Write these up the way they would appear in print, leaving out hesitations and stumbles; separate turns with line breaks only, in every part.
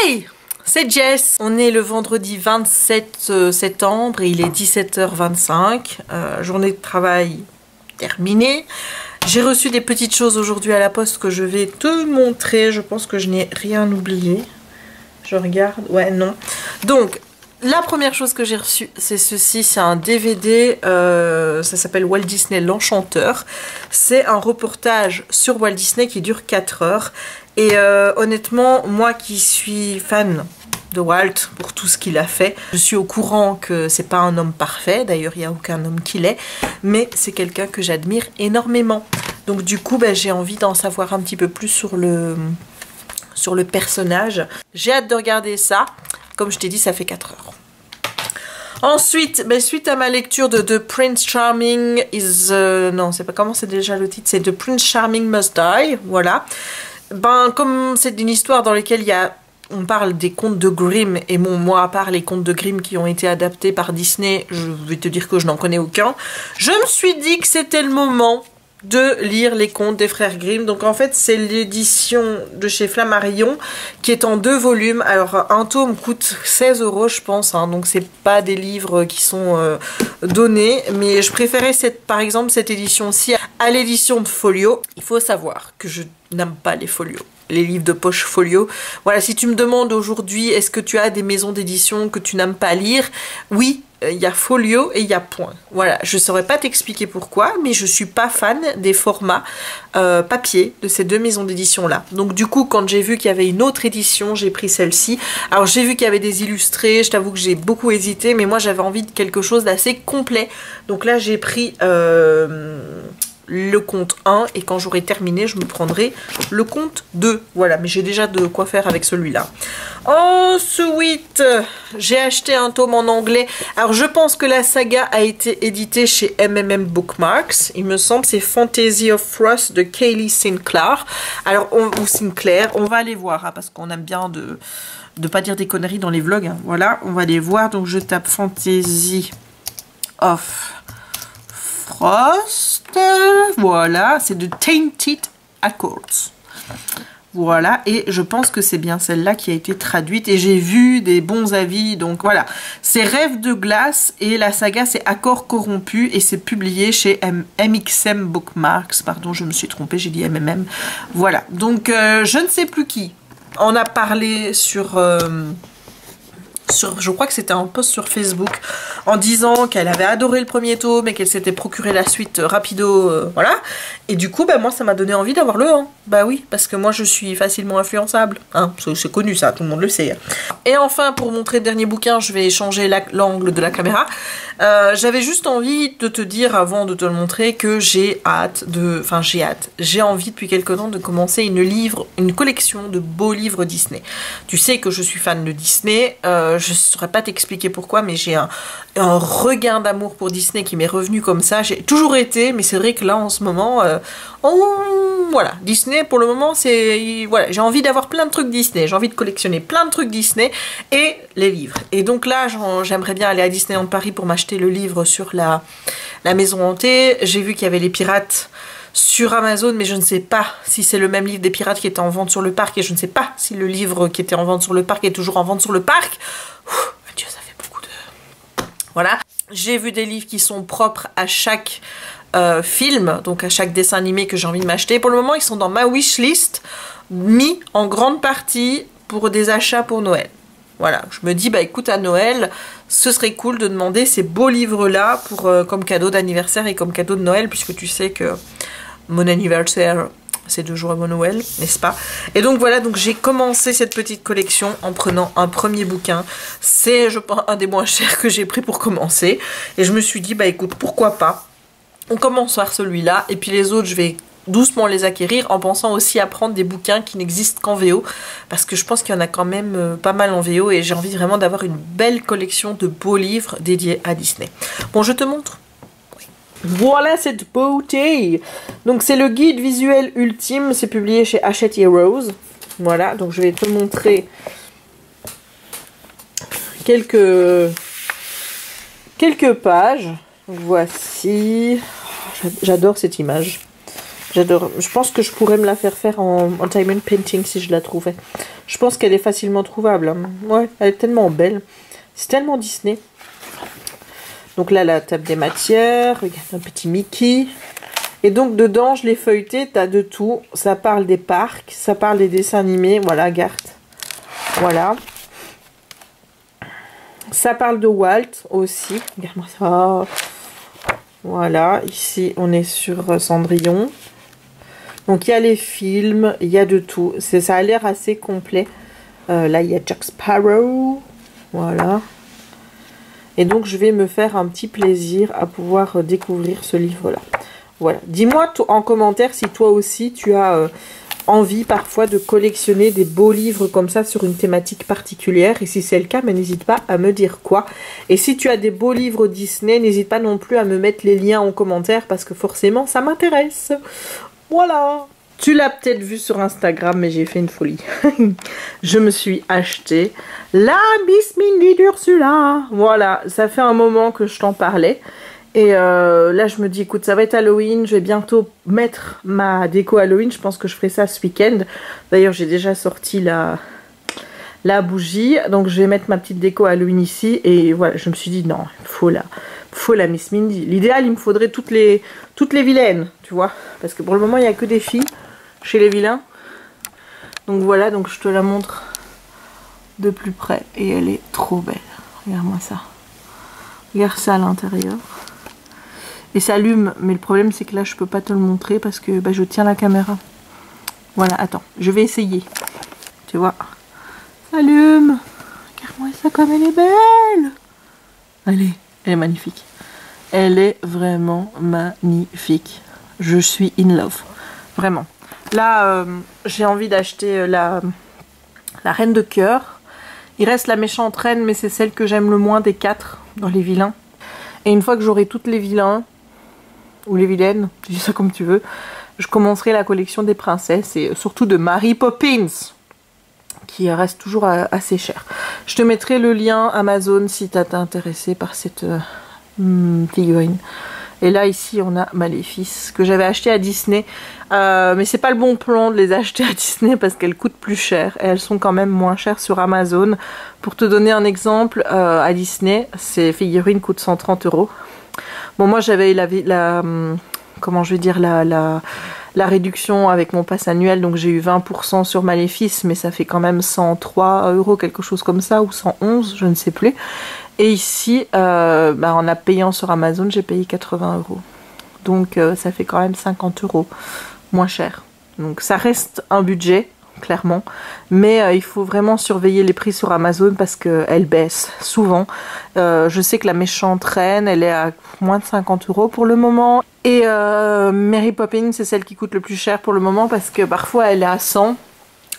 Hey, c'est Jess. On est le vendredi 27 septembre et il est 17h25. Journée de travail terminée. J'ai reçu des petites choses aujourd'hui à la poste que je vais te montrer. Je pense que je n'ai rien oublié. Je regarde. Ouais, non. Donc, la première chose que j'ai reçue, c'est ceci. C'est un DVD. Ça s'appelle Walt Disney l'Enchanteur. C'est un reportage sur Walt Disney qui dure 4 heures. Et honnêtement, moi qui suis fan de Walt pour tout ce qu'il a fait, je suis au courant que c'est pas un homme parfait. D'ailleurs, il n'y a aucun homme qui l'est. Mais c'est quelqu'un que j'admire énormément. Donc du coup, j'ai envie d'en savoir un petit peu plus sur le personnage. J'ai hâte de regarder ça. Comme je t'ai dit, ça fait 4 heures. Ensuite, suite à ma lecture de The Prince Charming is... non, c'est pas comment c'est déjà le titre. C'est The Prince Charming Must Die. Voilà. Comme c'est une histoire dans laquelle on parle des contes de Grimm, et moi, à part les contes de Grimm qui ont été adaptés par Disney, je vais te dire que je n'en connais aucun. Je me suis dit que c'était le moment de lire les contes des frères Grimm. Donc en fait c'est l'édition de chez Flammarion qui est en 2 volumes. Alors un tome coûte 16 € je pense, hein, donc c'est pas des livres qui sont donnés, mais je préférais par exemple cette édition-ci à l'édition de Folio. Il faut savoir que je n'aime pas les folios, les livres de poche folio. Voilà, si tu me demandes aujourd'hui est-ce que tu as des maisons d'édition que tu n'aimes pas lire, oui, il y a Folio et il y a Point. Voilà, je ne saurais pas t'expliquer pourquoi, mais je suis pas fan des formats papier de ces 2 maisons d'édition là. Donc du coup, quand j'ai vu qu'il y avait une autre édition, j'ai pris celle-ci. Alors j'ai vu qu'il y avait des illustrés, je t'avoue que j'ai beaucoup hésité, mais moi j'avais envie de quelque chose d'assez complet. Donc là j'ai pris le conte 1 et quand j'aurai terminé je me prendrai le conte 2. Voilà, mais j'ai déjà de quoi faire avec celui-là. Ensuite, j'ai acheté un tome en anglais. Alors je pense que la saga a été éditée chez Bookmarks. Il me semble c'est Fantasy of Frost de Kaylee Sinclair. Alors, ou Sinclair, on va aller voir hein, parce qu'on aime bien de pas dire des conneries dans les vlogs. Hein. Voilà, on va aller voir. Donc je tape Fantasy of Frost, voilà, c'est de Tainted Accords. Voilà, et je pense que c'est bien celle-là qui a été traduite, et j'ai vu des bons avis, donc voilà. C'est Rêve de glace, et la saga c'est Accords corrompus, et c'est publié chez MXM Bookmarks, pardon, je me suis trompée, j'ai dit MMM. Voilà, donc je ne sais plus qui en a parlé je crois que c'était un post sur Facebook en disant qu'elle avait adoré le premier tome et qu'elle s'était procuré la suite rapido, voilà. Et du coup, moi, ça m'a donné envie d'avoir le 1. Bah oui, parce que moi, je suis facilement influençable. Hein, c'est connu ça, tout le monde le sait. Et enfin, pour montrer le dernier bouquin, je vais changer l'angle de la caméra. J'avais juste envie de te dire, avant de te le montrer, que j'ai hâte de... Enfin, j'ai envie depuis quelque temps de commencer une collection de beaux livres Disney. Tu sais que je suis fan de Disney. Je ne saurais pas t'expliquer pourquoi, mais j'ai un regain d'amour pour Disney qui m'est revenu comme ça. J'ai toujours été, mais c'est vrai que là, en ce moment... voilà, Disney, pour le moment, c'est... Voilà, j'ai envie d'avoir plein de trucs Disney. J'ai envie de collectionner plein de trucs Disney et les livres. Et donc là, j'aimerais bien aller à Disneyland Paris pour m'acheter le livre sur la maison hantée. J'ai vu qu'il y avait les pirates sur Amazon, mais je ne sais pas si c'est le même livre des pirates qui était en vente sur le parc, et je ne sais pas si le livre qui était en vente sur le parc est toujours en vente sur le parc. Dieu, ça fait beaucoup de... Voilà. J'ai vu des livres qui sont propres à chaque film, donc à chaque dessin animé que j'ai envie de m'acheter. Pour le moment, ils sont dans ma wishlist, mis en grande partie pour des achats pour Noël. Voilà, je me dis, écoute, à Noël, ce serait cool de demander ces beaux livres-là comme cadeau d'anniversaire et comme cadeau de Noël, puisque tu sais que mon anniversaire, c'est 2 jours avant Noël, n'est-ce pas? Et donc voilà, donc j'ai commencé cette petite collection en prenant un premier bouquin. C'est, je pense, un des moins chers que j'ai pris pour commencer. Et je me suis dit, écoute, pourquoi pas? On commence par celui-là, et puis les autres, je vais doucement les acquérir, en pensant aussi à prendre des bouquins qui n'existent qu'en VO, parce que je pense qu'il y en a quand même pas mal en VO, et j'ai envie vraiment d'avoir une belle collection de beaux livres dédiés à Disney. Bon, je te montre. Voilà cette beauté. Donc c'est le guide visuel ultime, c'est publié chez Hachette Heroes. Voilà, donc je vais te montrer quelques pages. Voici, j'adore cette image. J'adore. Je pense que je pourrais me la faire en diamond painting si je la trouvais. Je pense qu'elle est facilement trouvable. Hein. Ouais, elle est tellement belle. C'est tellement Disney. Donc là, la table des matières. Regarde, un petit Mickey. Et donc, dedans, je l'ai feuilleté. T'as de tout. Ça parle des parcs. Ça parle des dessins animés. Voilà, garde. Voilà. Ça parle de Walt aussi. Regarde-moi ça. Voilà. Ici, on est sur Cendrillon. Donc il y a les films, il y a de tout. Ça a l'air assez complet. Là, il y a Jack Sparrow. Voilà. Et donc, je vais me faire un petit plaisir à pouvoir découvrir ce livre-là. Voilà. Dis-moi en commentaire si toi aussi, tu as envie parfois de collectionner des beaux livres comme ça sur une thématique particulière. Et si c'est le cas, n'hésite pas à me dire quoi. Et si tu as des beaux livres Disney, n'hésite pas non plus à me mettre les liens en commentaire parce que forcément, ça m'intéresse. Voilà. Tu l'as peut-être vu sur Instagram, mais j'ai fait une folie. Je me suis acheté la Miss Mindy d'Ursula. Voilà, ça fait un moment que je t'en parlais. Et là, je me dis, écoute, ça va être Halloween. Je vais bientôt mettre ma déco Halloween. Je pense que je ferai ça ce week-end. D'ailleurs, j'ai déjà sorti la bougie. Donc, je vais mettre ma petite déco Halloween ici. Et voilà, je me suis dit, non, faut la Miss Mindy. L'idéal, il me faudrait toutes les vilaines, tu vois. Parce que pour le moment, il n'y a que des filles chez les vilains. Donc voilà, donc je te la montre de plus près. Et elle est trop belle. Regarde-moi ça. Regarde ça à l'intérieur. Et ça allume. Mais le problème, c'est que là, je peux pas te le montrer parce que bah, je tiens la caméra. Voilà, attends. Je vais essayer. Tu vois. Ça allume. Regarde-moi ça comme elle est belle. Elle est magnifique. Elle est vraiment magnifique. Je suis in love. Vraiment. Là, j'ai envie d'acheter la reine de cœur. Il reste la méchante reine, mais c'est celle que j'aime le moins des 4 dans les vilains. Et une fois que j'aurai toutes les vilains, ou les vilaines, tu dis ça comme tu veux, je commencerai la collection des princesses, et surtout de Mary Poppins, qui reste toujours assez cher. Je te mettrai le lien Amazon si tu t'es intéressé par cette figurine. Et là, ici, on a Maléfice, que j'avais acheté à Disney. Mais c'est pas le bon plan de les acheter à Disney parce qu'elles coûtent plus cher. Et elles sont quand même moins chères sur Amazon. Pour te donner un exemple, à Disney, ces figurines coûtent 130 €. Bon, moi, j'avais comment je vais dire, la réduction avec mon pass annuel. Donc, j'ai eu 20% sur Maléfice. Mais ça fait quand même 103 €, quelque chose comme ça. Ou 111, je ne sais plus. Et ici, en la payant sur Amazon, j'ai payé 80 €. Donc ça fait quand même 50 € moins cher. Donc ça reste un budget, clairement. Mais il faut vraiment surveiller les prix sur Amazon parce qu'elles baissent souvent. Je sais que la méchante reine, elle est à moins de 50 € pour le moment. Et Mary Poppins, c'est celle qui coûte le plus cher pour le moment parce que parfois elle est à 100,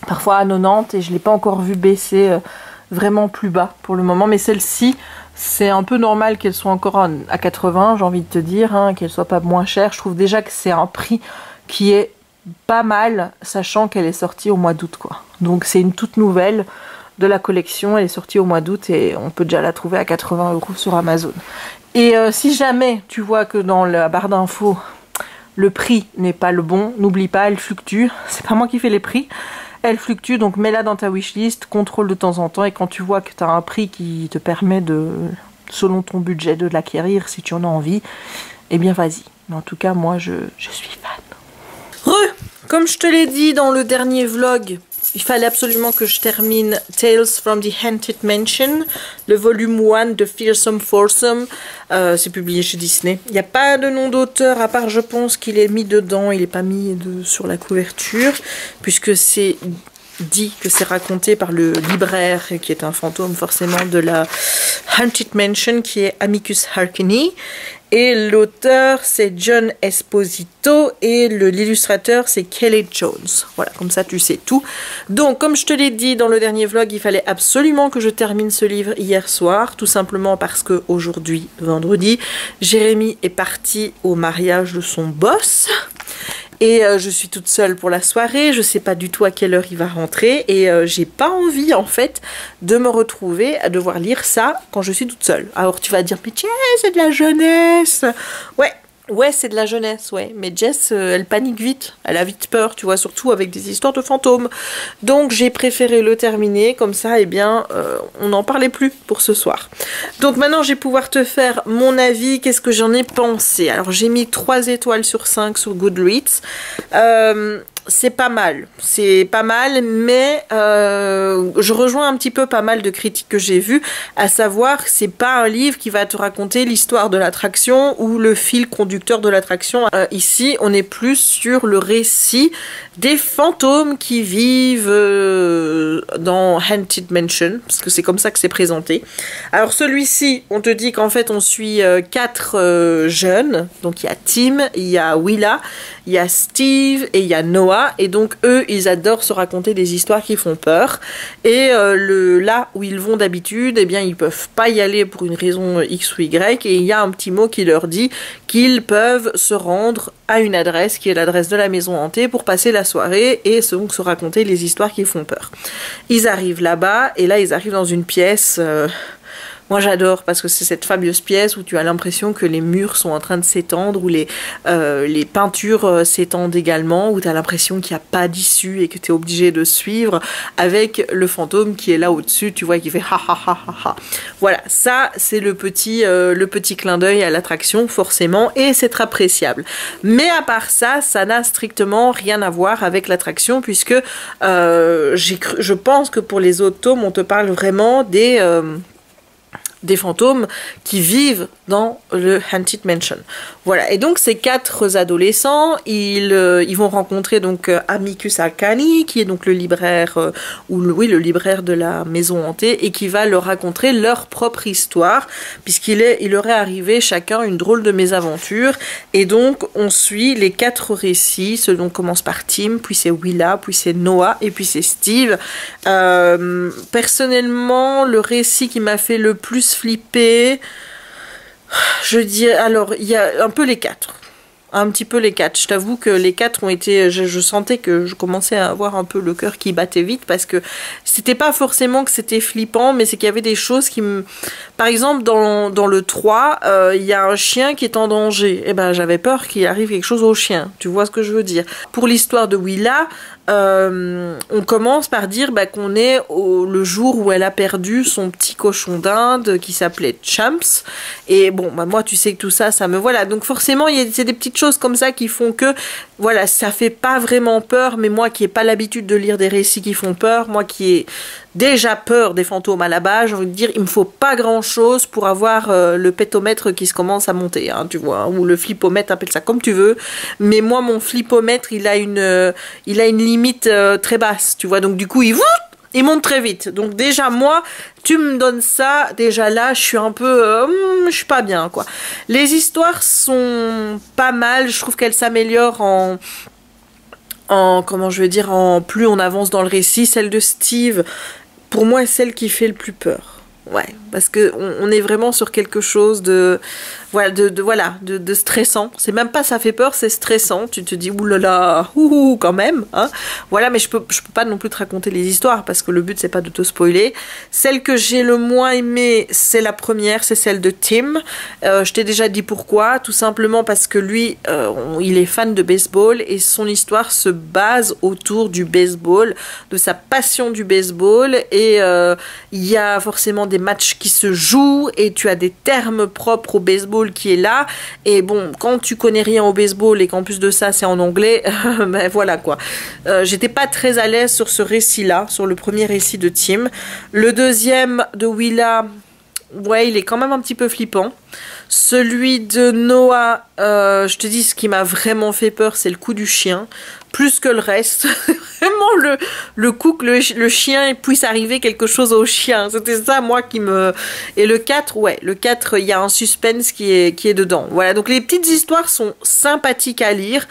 parfois à 90 et je ne l'ai pas encore vu baisser vraiment plus bas pour le moment. Mais celle-ci, c'est un peu normal qu'elle soit encore à 80, j'ai envie de te dire, hein, qu'elle soit pas moins chère. Je trouve déjà que c'est un prix qui est pas mal, sachant qu'elle est sortie au mois d'août, quoi. Donc c'est une toute nouvelle de la collection, elle est sortie au mois d'août et on peut déjà la trouver à 80 € sur Amazon. Et si jamais tu vois que dans la barre d'infos, le prix n'est pas le bon, n'oublie pas, elle fluctue. C'est pas moi qui fais les prix. Elle fluctue, donc mets-la dans ta wishlist, contrôle de temps en temps, et quand tu vois que tu as un prix qui te permet de, selon ton budget, de l'acquérir, si tu en as envie, eh bien vas-y. Mais en tout cas, moi, je suis fan. Comme je te l'ai dit dans le dernier vlog, il fallait absolument que je termine Tales from the Haunted Mansion, le volume 1 de Fearsome Foursome. C'est publié chez Disney. Il n'y a pas de nom d'auteur, à part je pense qu'il est mis dedans, il n'est pas mis sur la couverture, puisque c'est dit que c'est raconté par le libraire, qui est un fantôme forcément de la Haunted Mansion, qui est Amicus Harkness. Et l'auteur, c'est John Esposito. Et l'illustrateur, c'est Kelly Jones. Voilà, comme ça, tu sais tout. Donc, comme je te l'ai dit dans le dernier vlog, il fallait absolument que je termine ce livre hier soir. Tout simplement parce que aujourd'hui, vendredi, Jérémy est parti au mariage de son boss. Et je suis toute seule pour la soirée, je sais pas du tout à quelle heure il va rentrer et j'ai pas envie en fait de me retrouver à devoir lire ça quand je suis toute seule. Alors tu vas dire, mais tiens, c'est de la jeunesse. Ouais, Ouais, c'est de la jeunesse, ouais. Mais Jess, elle panique vite. Elle a vite peur, tu vois, surtout avec des histoires de fantômes. Donc j'ai préféré le terminer, comme ça, eh bien, on n'en parlait plus pour ce soir. Donc maintenant, je vais pouvoir te faire mon avis, qu'est-ce que j'en ai pensé. Alors j'ai mis 3 étoiles sur 5 sur Goodreads. C'est pas mal, mais je rejoins un petit peu pas mal de critiques que j'ai vues, à savoir que c'est pas un livre qui va te raconter l'histoire de l'attraction ou le fil conducteur de l'attraction. Ici, on est plus sur le récit des fantômes qui vivent dans Haunted Mansion, parce que c'est comme ça que c'est présenté. Alors celui-ci, on te dit qu'en fait on suit 4 jeunes, donc il y a Tim, il y a Willa, il y a Steve et il y a Noah, et donc eux ils adorent se raconter des histoires qui font peur, et là où ils vont d'habitude, eh bien ils peuvent pas y aller pour une raison X ou Y, et il y a un petit mot qui leur dit qu'ils peuvent se rendre à une adresse qui est l'adresse de la maison hantée pour passer la soirée et donc se raconter les histoires qui font peur. Ils arrivent là-bas, et là ils arrivent dans une pièce... Moi j'adore parce que c'est cette fabuleuse pièce où tu as l'impression que les murs sont en train de s'étendre, où les peintures s'étendent également, où tu as l'impression qu'il n'y a pas d'issue et que tu es obligé de suivre, avec le fantôme qui est là au-dessus, tu vois, qui fait ha ha ha ha ha. Voilà, ça c'est le petit clin d'œil à l'attraction forcément, et c'est très appréciable. Mais à part ça, ça n'a strictement rien à voir avec l'attraction, puisque je pense que pour les autres tomes, on te parle vraiment des fantômes qui vivent dans le Haunted Mansion. Voilà, et donc ces 4 adolescents, ils vont rencontrer donc Amicus Arcani, qui est donc le libraire, le libraire de la maison hantée, et qui va leur raconter leur propre histoire, puisqu'il leur est arrivé chacun une drôle de mésaventure, et donc on suit les 4 récits, on commence par Tim, puis c'est Willa, puis c'est Noah, et puis c'est Steve. Personnellement, le récit qui m'a fait le plus flipper, je dis, alors il y a un peu les 4, un petit peu les 4. Je t'avoue que les 4 ont été, je sentais que je commençais à avoir un peu le cœur qui battait vite, parce que c'était pas forcément que c'était flippant, mais c'est qu'il y avait des choses qui me... Par exemple, dans le 3, il y a un chien qui est en danger. Et ben j'avais peur qu'il arrive quelque chose au chien, tu vois ce que je veux dire. Pour l'histoire de Willa, on commence par dire qu'on est le jour où elle a perdu son petit cochon d'Inde qui s'appelait Champs, et bon moi tu sais que tout ça, ça me voilà, donc forcément c'est des petites choses comme ça qui font que voilà, ça fait pas vraiment peur, mais moi qui ai pas l'habitude de lire des récits qui font peur, moi qui ai déjà peur des fantômes à la base, j'ai envie de dire, il me faut pas grand chose pour avoir le pétomètre qui se commence à monter, hein, tu vois, hein, ou le flippomètre, appelle ça comme tu veux, mais moi mon flippomètre il a une limite très basse, tu vois, donc du coup il monte très vite. Donc déjà moi, tu me donnes ça, déjà là, je suis un peu... je suis pas bien, quoi. Les histoires sont pas mal, je trouve qu'elles s'améliorent comment je veux dire, en plus on avance dans le récit. Celle de Steve, pour moi, est celle qui fait le plus peur. Ouais, parce que on est vraiment sur quelque chose de stressant. C'est même pas ça fait peur, c'est stressant. Tu te dis oulala, quand même, hein. Voilà, mais je peux pas non plus te raconter les histoires parce que le but c'est pas de te spoiler. Celle que j'ai le moins aimée, c'est la première, c'est celle de Tim. Je t'ai déjà dit pourquoi, tout simplement parce que lui, il est fan de baseball et son histoire se base autour du baseball, de sa passion du baseball, et il y a forcément des matchs qui se jouent et tu as des termes propres au baseball qui est là, et bon, quand tu connais rien au baseball et qu'en plus de ça c'est en anglais, ben voilà quoi. J'étais pas très à l'aise sur ce récit là, sur le premier récit de Tim. Le deuxième de Willa, ouais, il est quand même un petit peu flippant. Celui de Noah, je te dis, ce qui m'a vraiment fait peur, c'est le coup du chien, plus que le reste. Vraiment le coup que le chien puisse arriver quelque chose au chien, c'était ça moi qui me... Et le 4, ouais, le 4, il y a un suspense qui est dedans. Voilà, donc les petites histoires sont sympathiques à lire,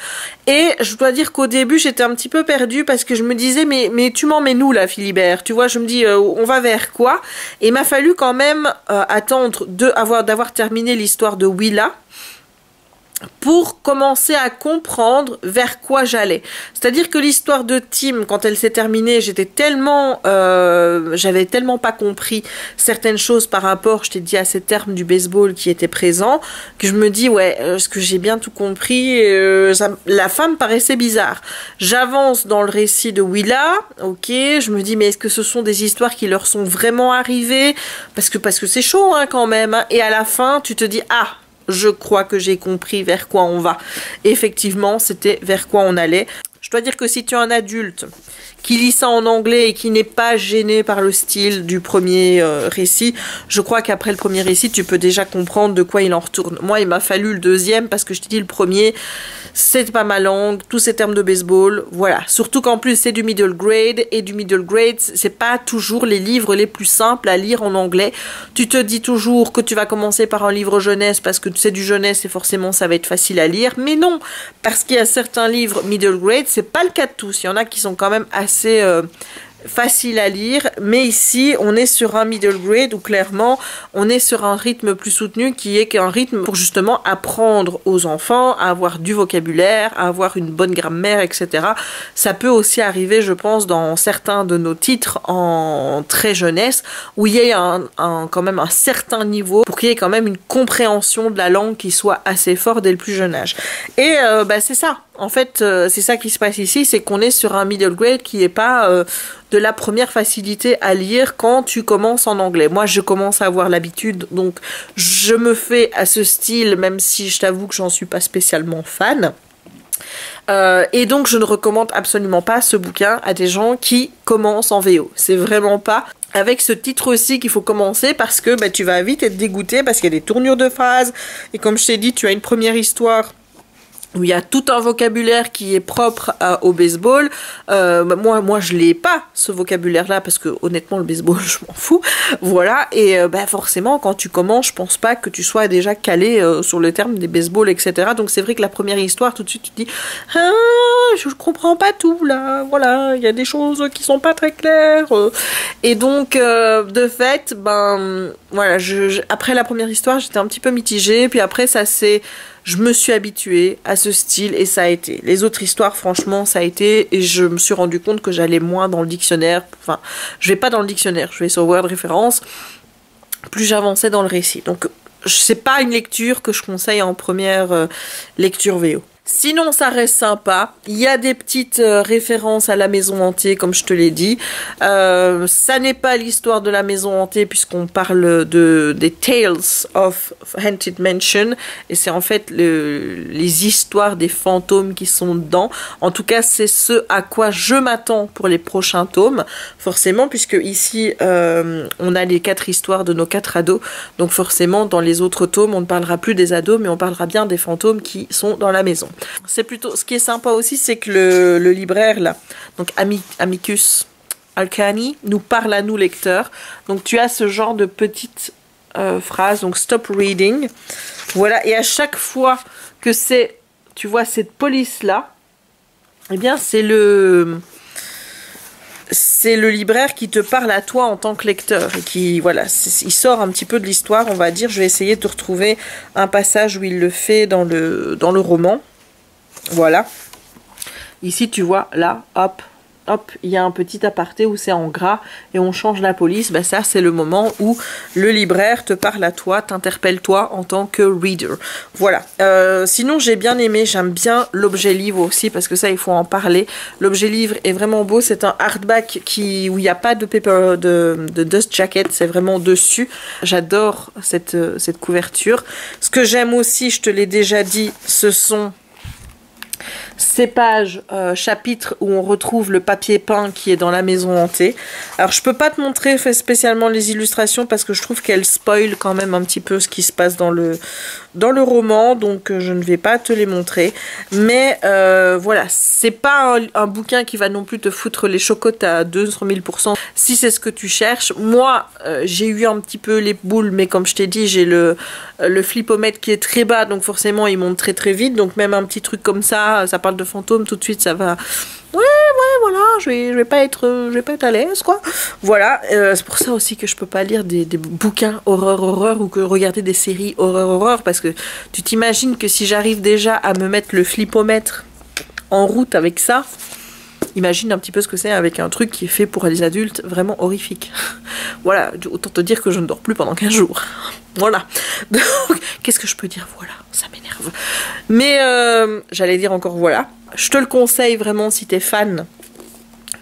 et je dois dire qu'au début j'étais un petit peu perdue parce que je me disais mais tu m'emmènes où là, Philibert, tu vois, je me dis on va vers quoi, et il m'a fallu quand même attendre d'avoir terminé l'histoire de Willa. pour commencer à comprendre vers quoi j'allais. C'est-à-dire que l'histoire de Tim, quand elle s'est terminée, j'avais tellement pas compris certaines choses par rapport, je t'ai dit, à ces termes du baseball qui étaient présents, que je me dis, ouais, est-ce que j'ai bien tout compris? La fin me paraissait bizarre. J'avance dans le récit de Willa, ok, je me dis, mais est-ce que ce sont des histoires qui leur sont vraiment arrivées? Parce que c'est chaud, hein, quand même, hein. Et à la fin, tu te dis, ah, je crois que j'ai compris vers quoi on va. Et effectivement, c'était vers quoi on allait. Je dois dire que si tu es un adulte qui lit ça en anglais et qui n'est pas gêné par le style du premier récit, je crois qu'après le premier récit, tu peux déjà comprendre de quoi il en retourne. Moi, il m'a fallu le deuxième parce que je t'ai dit le premier, c'est pas ma langue, tous ces termes de baseball, voilà. Surtout qu'en plus, c'est du middle grade, et du middle grade, c'est pas toujours les livres les plus simples à lire en anglais. Tu te dis toujours que tu vas commencer par un livre jeunesse parce que c'est du jeunesse et forcément ça va être facile à lire, mais non, parce qu'il y a certains livres middle grade, c'est pas le cas de tous. Il y en a qui sont quand même assez facile à lire, mais ici on est sur un middle grade où clairement on est sur un rythme plus soutenu qui est qu'un rythme pour justement apprendre aux enfants à avoir du vocabulaire, à avoir une bonne grammaire, etc. Ça peut aussi arriver, je pense, dans certains de nos titres en très jeunesse où il y a quand même un certain niveau pour qu'il y ait quand même une compréhension de la langue qui soit assez forte dès le plus jeune âge. Et c'est ça. En fait, c'est ça qui se passe ici, c'est qu'on est sur un middle grade qui n'est pas de la première facilité à lire quand tu commences en anglais. Moi, je commence à avoir l'habitude, donc je me fais à ce style, même si je t'avoue que j'en suis pas spécialement fan. Et donc, je ne recommande absolument pas ce bouquin à des gens qui commencent en VO. C'est vraiment pas avec ce titre aussi qu'il faut commencer parce que tu vas vite être dégoûté parce qu'il y a des tournures de phrases. Et comme je t'ai dit, tu as une première histoire où il y a tout un vocabulaire qui est propre au baseball. Moi, je l'ai pas, ce vocabulaire-là, parce que honnêtement, le baseball, je m'en fous. Voilà, et forcément, quand tu commences, je pense pas que tu sois déjà calé sur le terme des baseball, etc. Donc c'est vrai que la première histoire, tout de suite, tu te dis « Ah, je comprends pas tout, là. Voilà, il y a des choses qui sont pas très claires. » Et donc, de fait, voilà, après la première histoire, j'étais un petit peu mitigée, puis après, je me suis habituée à ce style et ça a été. Les autres histoires, franchement, ça a été et je me suis rendu compte que j'allais moins dans le dictionnaire. Enfin, je vais pas dans le dictionnaire, je vais sur Word Référence. Plus j'avançais dans le récit. Donc, c'est pas une lecture que je conseille en première lecture VO. Sinon, ça reste sympa. Il y a des petites références à la maison hantée, comme je te l'ai dit. Ça n'est pas l'histoire de la maison hantée, puisqu'on parle des Tales of Haunted Mansion. Et c'est en fait les histoires des fantômes qui sont dedans. En tout cas, c'est ce à quoi je m'attends pour les prochains tomes. Forcément, puisque ici, on a les 4 histoires de nos 4 ados. Donc forcément, dans les autres tomes, on ne parlera plus des ados, mais on parlera bien des fantômes qui sont dans la maison. C'est plutôt, ce qui est sympa aussi, c'est que le libraire là, donc Amicus Alcani, nous parle à nous lecteurs. Donc tu as ce genre de petites phrases, donc stop reading. Voilà, et à chaque fois que tu vois cette police là, eh bien c'est le libraire qui te parle à toi en tant que lecteur et qui, voilà, il sort un petit peu de l'histoire, on va dire. Je vais essayer de retrouver un passage où il le fait dans le roman. Voilà. Ici, tu vois, là, hop, il y a un petit aparté où c'est en gras et on change la police. Ça, c'est le moment où le libraire te parle à toi, t'interpelle toi en tant que reader. Voilà. Sinon, j'ai bien aimé, j'aime bien l'objet livre aussi parce que ça, il faut en parler. L'objet livre est vraiment beau. C'est un hardback où il n'y a pas de paper, de dust jacket. C'est vraiment dessus. J'adore cette couverture. Ce que j'aime aussi, je te l'ai déjà dit, ce sont ces pages, chapitres où on retrouve le papier peint qui est dans la maison hantée. Alors je peux pas te montrer spécialement les illustrations parce que je trouve qu'elles spoilent quand même un petit peu ce qui se passe dans le roman, donc je ne vais pas te les montrer. Mais voilà, c'est pas un bouquin qui va non plus te foutre les chocottes à 200 000% si c'est ce que tu cherches. Moi, j'ai eu un petit peu les boules, mais comme je t'ai dit, j'ai le flipomètre qui est très bas, donc forcément il monte très très vite, donc même un petit truc comme ça parle de fantômes, tout de suite ça va Ouais, voilà, je vais pas être à l'aise, quoi. Voilà, c'est pour ça aussi que je peux pas lire des bouquins horreur ou que regarder des séries horreur parce que tu t'imagines que si j'arrive déjà à me mettre le flipomètre en route avec ça, imagine un petit peu ce que c'est avec un truc qui est fait pour les adultes, vraiment horrifique. Voilà, autant te dire que je ne dors plus pendant 15 jours. Voilà. Donc, qu'est-ce que je peux dire? Voilà, ça m'énerve. Mais j'allais dire encore voilà. Je te le conseille vraiment si t'es fan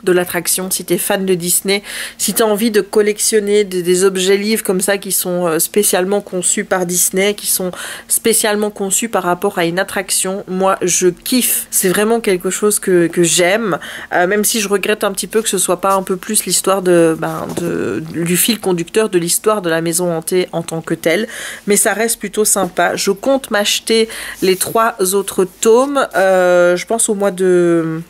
de l'attraction, si t'es fan de Disney, si t'as envie de collectionner des objets livres comme ça qui sont spécialement conçus par Disney, qui sont spécialement conçus par rapport à une attraction, moi je kiffe. C'est vraiment quelque chose que j'aime, même si je regrette un petit peu que ce soit pas un peu plus l'histoire du fil conducteur de l'histoire de la maison hantée en tant que telle, mais ça reste plutôt sympa. Je compte m'acheter les 3 autres tomes, je pense au mois de...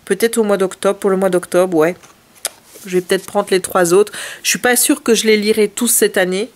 Peut-être au mois d'octobre, pour le mois d'octobre, ouais. Je vais peut-être prendre les 3 autres. Je suis pas sûre que je les lirai tous cette année.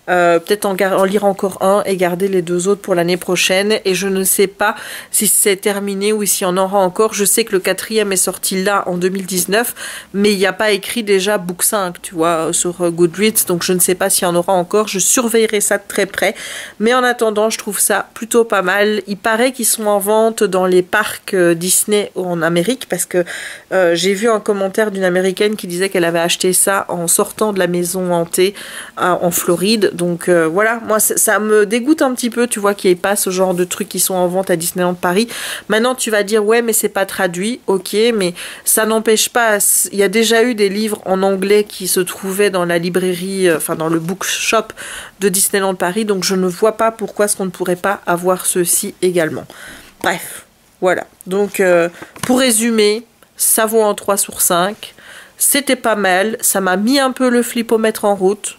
Peut-être en lire encore un et garder les 2 autres pour l'année prochaine. Et je ne sais pas si c'est terminé ou s'il y en aura encore. Je sais que le 4e est sorti là en 2019, mais il n'y a pas écrit déjà book 5, tu vois, sur Goodreads. Donc je ne sais pas s'il y en aura encore. Je surveillerai ça de très près. Mais en attendant, je trouve ça plutôt pas mal. Il paraît qu'ils sont en vente dans les parcs Disney en Amérique parce que j'ai vu un commentaire d'une Américaine qui disait qu'elle avait acheté ça en sortant de la maison hantée en Floride. Donc voilà, moi ça me dégoûte un petit peu, tu vois, qu'il n'y ait pas ce genre de trucs qui sont en vente à Disneyland Paris. Maintenant tu vas dire ouais mais c'est pas traduit, ok, mais ça n'empêche pas, il y a déjà eu des livres en anglais qui se trouvaient dans la librairie, enfin dans le bookshop de Disneyland Paris, donc je ne vois pas pourquoi est-ce qu'on ne pourrait pas avoir ceux-ci également. Bref, voilà, donc pour résumer, ça vaut un 3 sur 5, c'était pas mal, ça m'a mis un peu le flipomètre en route.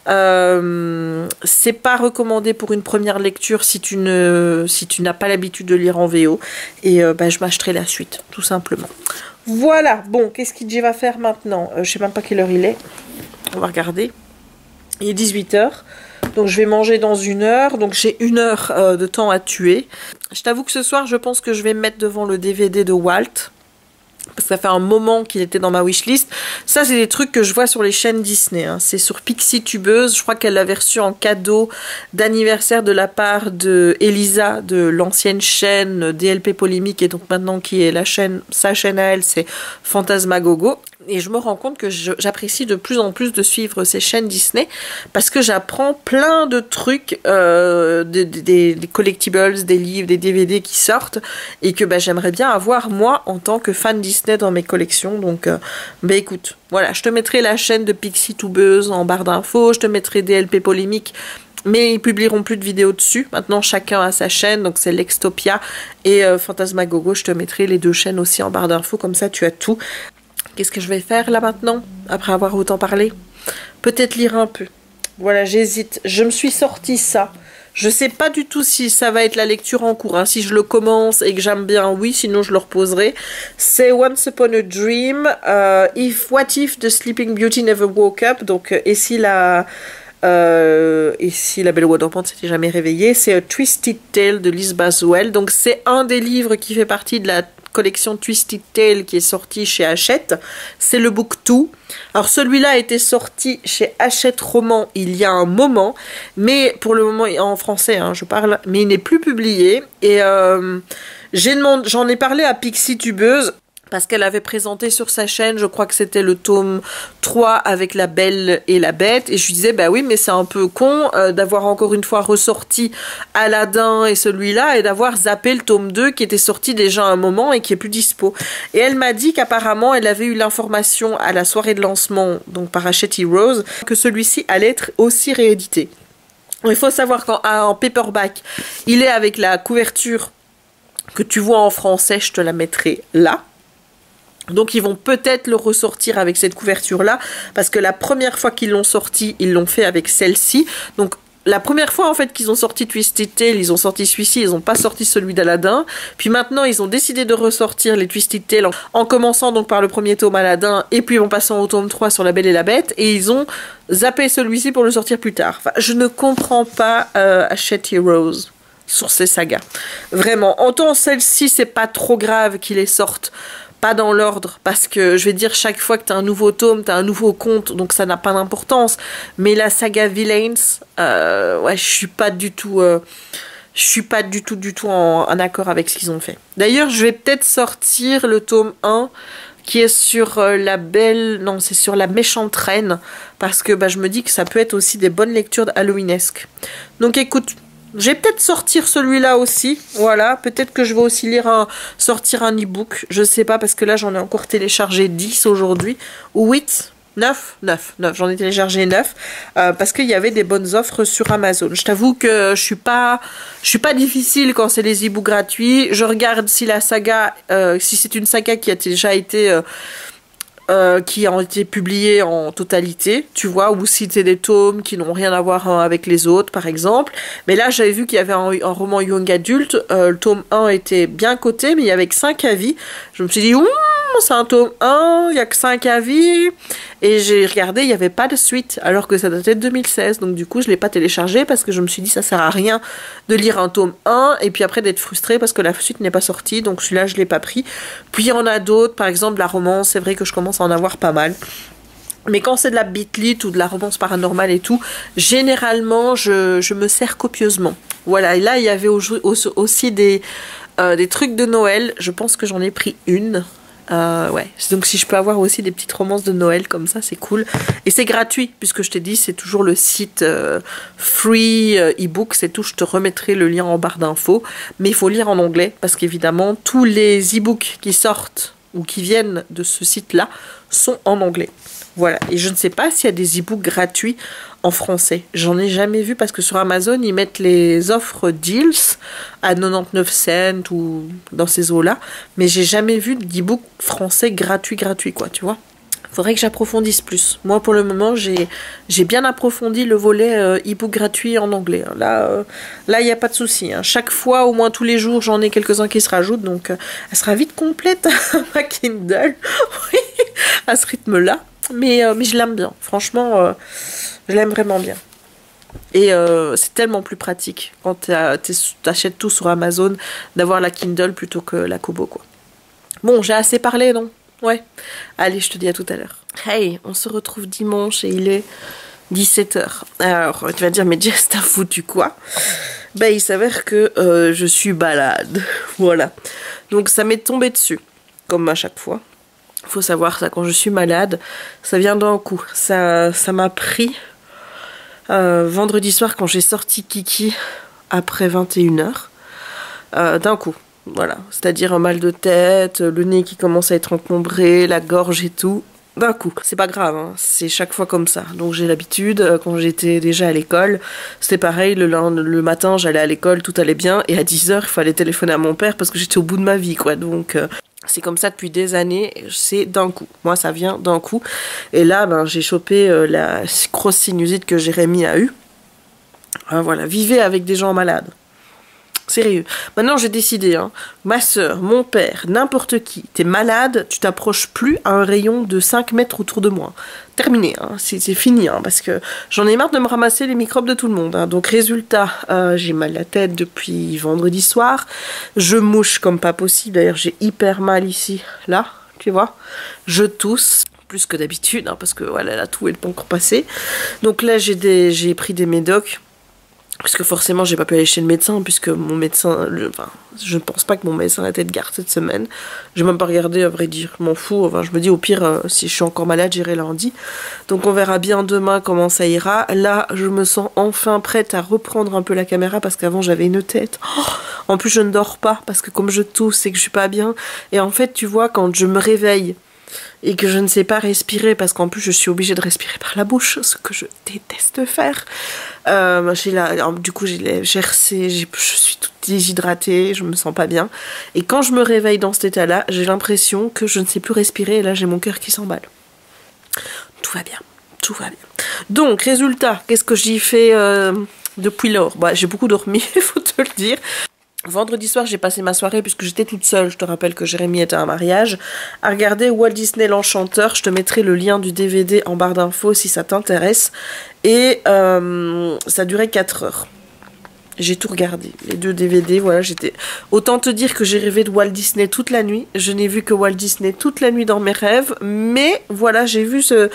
C'est pas recommandé pour une première lecture si tu n'as pas l'habitude de lire en VO et je m'achèterai la suite tout simplement. Voilà, bon, qu'est-ce qu'il va faire maintenant? Je sais même pas quelle heure il est, on va regarder. Il est 18h, donc je vais manger dans 1 heure, donc j'ai 1 heure de temps à tuer. Je t'avoue que ce soir je pense que je vais me mettre devant le DVD de Walt. Parce que ça fait un moment qu'il était dans ma wishlist. Ça, c'est des trucs que je vois sur les chaînes Disney. Hein. C'est sur Pixie Tubeuse. Je crois qu'elle l'avait reçu en cadeau d'anniversaire de la part de Elisa, de l'ancienne chaîne DLP Polémique, et donc maintenant qui est sa chaîne à elle, c'est Fantasmagogo. Et je me rends compte que j'apprécie de plus en plus de suivre ces chaînes Disney parce que j'apprends plein de trucs, des collectibles, des livres, des DVD qui sortent et que j'aimerais bien avoir moi en tant que fan Disney dans mes collections. Donc écoute, voilà, je te mettrai la chaîne de Pixie Tubeuse en barre d'infos, je te mettrai DLP Polémique, mais ils publieront plus de vidéos dessus. Maintenant, chacun a sa chaîne, donc c'est Lextopia et Fantasmagogo. Je te mettrai les 2 chaînes aussi en barre d'infos, comme ça tu as tout. Qu'est-ce que je vais faire là maintenant, après avoir autant parlé? Peut-être lire un peu. Voilà, j'hésite. Je me suis sorti ça. Je sais pas du tout si ça va être la lecture en cours. Hein. Si je le commence et que j'aime bien, oui. Sinon, je le reposerai. C'est Once Upon a Dream. What if the Sleeping Beauty never woke up? Donc, et si la Belle au Bois s'était jamais réveillée. C'est A Twisted Tale de Liz Baswell. Donc, c'est un des livres qui fait partie de la collection Twisted Tale qui est sortie chez Hachette. C'est le book 2. Alors celui-là a été sorti chez Hachette Roman il y a un moment, mais pour le moment en français, hein, je parle, mais il n'est plus publié. Et j'en ai parlé à Pixie Tubeuse parce qu'elle avait présenté sur sa chaîne, je crois que c'était le tome 3 avec La Belle et la Bête, et je lui disais, bah oui, mais c'est un peu con d'avoir encore une fois ressorti Aladdin et celui-là, et d'avoir zappé le tome 2 qui était sorti déjà un moment et qui est plus dispo. Et elle m'a dit qu'apparemment, elle avait eu l'information à la soirée de lancement, donc par Hachette Heroes, que celui-ci allait être aussi réédité. Il faut savoir qu'en paperback, il est avec la couverture que tu vois en français, je te la mettrai là. Donc ils vont peut-être le ressortir avec cette couverture-là, parce que la première fois qu'ils l'ont sorti, ils l'ont fait avec celle-ci. Donc la première fois en fait qu'ils ont sorti Twisted Tale, ils ont sorti celui-ci, ils n'ont pas sorti celui d'Aladin. Puis maintenant ils ont décidé de ressortir les Twisted Tale en commençant donc par le premier tome Aladin, et puis en passant au tome 3 sur La Belle et la Bête, et ils ont zappé celui-ci pour le sortir plus tard. Enfin, je ne comprends pas Hachette Heroes. sur ces sagas. Vraiment. Autant celle-ci, c'est pas trop grave qu'ils les sortent pas dans l'ordre, parce que je vais dire, chaque fois que tu as un nouveau tome, tu as un nouveau conte, donc ça n'a pas d'importance. Mais la saga Villains, ouais, je suis pas du tout en accord avec ce qu'ils ont fait. D'ailleurs, je vais peut-être sortir le tome 1 qui est sur c'est sur la méchante reine, parce que je me dis que ça peut être aussi des bonnes lectures halloweenesques. Donc écoute, je vais peut-être sortir celui-là aussi, voilà, peut-être que je vais aussi sortir un e-book, je sais pas, parce que là j'en ai encore téléchargé 10 aujourd'hui, ou 8, 9, j'en ai téléchargé 9, parce qu'il y avait des bonnes offres sur Amazon. Je t'avoue que je suis pas difficile quand c'est les e-books gratuits, je regarde si la saga, si c'est une saga qui a déjà été... qui ont été publiés en totalité, tu vois, ou si c'est des tomes qui n'ont rien à voir avec les autres, par exemple. Mais là, j'avais vu qu'il y avait un roman young adulte, le tome 1 était bien coté, mais il y avait que 5 avis. Je me suis dit, c'est un tome 1, il n'y a que 5 avis, et j'ai regardé, il n'y avait pas de suite, alors que ça datait de 2016, donc du coup, je ne l'ai pas téléchargé, parce que je me suis dit, ça sert à rien de lire un tome 1, et puis après d'être frustrée, parce que la suite n'est pas sortie, donc celui-là, je ne l'ai pas pris. Puis il y en a d'autres, par exemple, la romance, c'est vrai que je commence à en avoir pas mal. Mais quand c'est de la beat-lit ou de la romance paranormale et tout, généralement, je me sers copieusement. Voilà, et là, il y avait aussi des trucs de Noël, je pense que j'en ai pris une. Ouais, donc si je peux avoir aussi des petites romances de Noël comme ça, c'est cool. Et c'est gratuit, puisque je t'ai dit, c'est toujours le site free ebook, c'est tout, je te remettrai le lien en barre d'infos. Mais il faut lire en anglais, parce qu'évidemment, tous les ebooks qui sortent ou qui viennent de ce site-là sont en anglais. Voilà, et je ne sais pas s'il y a des ebooks gratuits en français. J'en ai jamais vu, parce que sur Amazon, ils mettent les offres deals à 99 cents ou dans ces eaux-là, mais j'ai jamais vu d'ebook français gratuit, quoi, tu vois. Faudrait que j'approfondisse plus. Moi, pour le moment, j'ai bien approfondi le volet e-book gratuit en anglais. Là, il n'y a pas de souci. Hein. Chaque fois, au moins tous les jours, j'en ai quelques-uns qui se rajoutent, donc elle sera vite complète, ma Kindle. Oui, à ce rythme-là. Mais je l'aime bien. Franchement, je l'aime vraiment bien. Et c'est tellement plus pratique quand t'achètes tout sur Amazon d'avoir la Kindle plutôt que la Kobo, quoi. Bon, j'ai assez parlé, non? Ouais. Allez, je te dis à tout à l'heure. Hey, on se retrouve dimanche et il est 17h. Alors, tu vas dire, mais Jess, t'as foutu quoi? Il s'avère que je suis malade. Voilà. Donc, ça m'est tombé dessus, comme à chaque fois. Faut savoir ça, quand je suis malade, ça vient d'un coup. Ça m'a pris vendredi soir quand j'ai sorti Kiki après 21h. D'un coup. Voilà, c'est-à-dire un mal de tête, le nez qui commence à être encombré, la gorge et tout, d'un coup. C'est pas grave, hein. C'est chaque fois comme ça. Donc j'ai l'habitude, quand j'étais déjà à l'école, c'était pareil, le matin j'allais à l'école, tout allait bien, et à 10h il fallait téléphoner à mon père parce que j'étais au bout de ma vie, quoi. Donc c'est comme ça depuis des années, c'est d'un coup. Moi ça vient d'un coup. Et là, j'ai chopé la grosse sinusite que Jérémy a eue. Voilà, vivez avec des gens malades. Sérieux. Maintenant, j'ai décidé, hein, ma soeur, mon père, n'importe qui, t'es malade, tu t'approches plus à un rayon de 5 mètres autour de moi. Terminé, hein, c'est fini, hein, parce que j'en ai marre de me ramasser les microbes de tout le monde. Hein. Donc, résultat, j'ai mal à la tête depuis vendredi soir. Je mouche comme pas possible. D'ailleurs, j'ai hyper mal ici, là, tu vois. Je tousse. Plus que d'habitude, hein, parce que voilà, la toux est pas encore passée. Donc là, j'ai pris des médocs. Parce que forcément, j'ai pas pu aller chez le médecin, puisque mon médecin... je ne pense pas que mon médecin a été de garde cette semaine. J'ai même pas regardé, à vrai dire. Je m'en fous. Enfin, je me dis, au pire, si je suis encore malade, j'irai lundi. Donc, on verra bien demain comment ça ira. Là, je me sens enfin prête à reprendre un peu la caméra, parce qu'avant, j'avais une tête. Oh, en plus, je ne dors pas, parce que comme je tousse et que je suis pas bien. Et en fait, tu vois, quand je me réveille et que je ne sais pas respirer, parce qu'en plus je suis obligée de respirer par la bouche, ce que je déteste faire. Du coup j'ai gercé, je suis toute déshydratée, je me sens pas bien. Et quand je me réveille dans cet état-là, j'ai l'impression que je ne sais plus respirer, et là j'ai mon cœur qui s'emballe. Tout va bien, tout va bien. Donc, résultat, qu'est-ce que j'y fais depuis lors? J'ai beaucoup dormi, il faut te le dire. Vendredi soir, j'ai passé ma soirée, puisque j'étais toute seule, je te rappelle que Jérémy était à un mariage, à regarder Walt Disney l'Enchanteur. Je te mettrai le lien du DVD en barre d'infos si ça t'intéresse. Et ça durait 4 heures. J'ai tout regardé, les 2 DVD, voilà, j'étais... Autant te dire que j'ai rêvé de Walt Disney toute la nuit. Je n'ai vu que Walt Disney toute la nuit dans mes rêves. Mais voilà, j'ai vu ce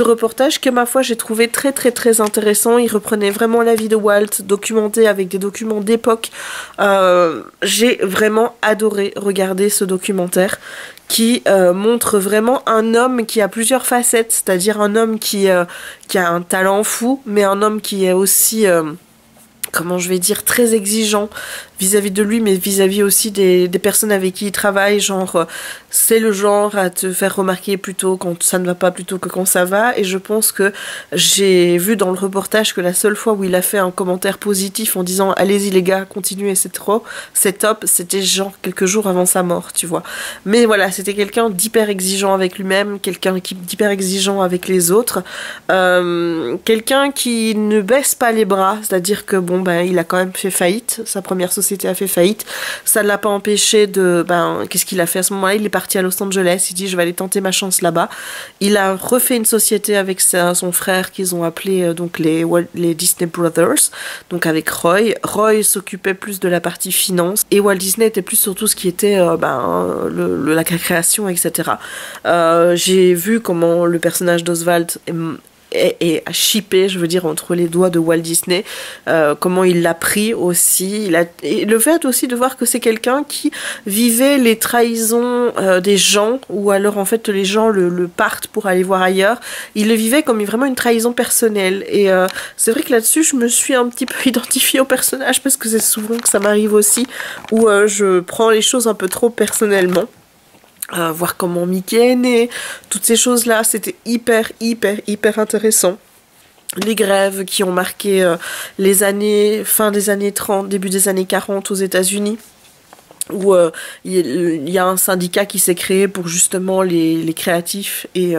reportage que, ma foi, j'ai trouvé très très très intéressant. Il reprenait vraiment la vie de Walt, documenté avec des documents d'époque. J'ai vraiment adoré regarder ce documentaire qui montre vraiment un homme qui a plusieurs facettes. C'est-à-dire un homme qui a un talent fou, mais un homme qui est aussi... comment je vais dire, très exigeant vis-à-vis de lui, mais vis-à-vis aussi des personnes avec qui il travaille, genre, c'est le genre à te faire remarquer plutôt quand ça ne va pas plutôt que quand ça va, et je pense que j'ai vu dans le reportage que la seule fois où il a fait un commentaire positif en disant « Allez-y les gars, continuez, c'est trop, c'est top », c'était genre quelques jours avant sa mort, tu vois. Mais voilà, c'était quelqu'un d'hyper exigeant avec lui-même, quelqu'un d'hyper exigeant avec les autres, quelqu'un qui ne baisse pas les bras, c'est-à-dire que bon, ben, il a quand même fait faillite, sa première société a fait faillite, ça ne l'a pas empêché de... Ben, qu'est-ce qu'il a fait à ce moment-là? Il est parti à Los Angeles, il dit je vais aller tenter ma chance là-bas. Il a refait une société avec son frère qu'ils ont appelé donc les Disney Brothers, donc avec Roy. Roy s'occupait plus de la partie finance et Walt Disney était plus sur tout ce qui était la création, etc. J'ai vu comment le personnage d'Oswald est à chipper, je veux dire, entre les doigts de Walt Disney, comment il l'a pris aussi, et le fait aussi de voir que c'est quelqu'un qui vivait les trahisons des gens, ou alors en fait les gens le partent pour aller voir ailleurs, il le vivait comme vraiment une trahison personnelle, et c'est vrai que là-dessus je me suis un petit peu identifiée au personnage, parce que c'est souvent que ça m'arrive aussi, où je prends les choses un peu trop personnellement. Voir comment Mickey est né, toutes ces choses-là, c'était hyper intéressant. Les grèves qui ont marqué les années, fin des années 30, début des années 40 aux États-Unis, où il y a un syndicat qui s'est créé pour justement les créatifs et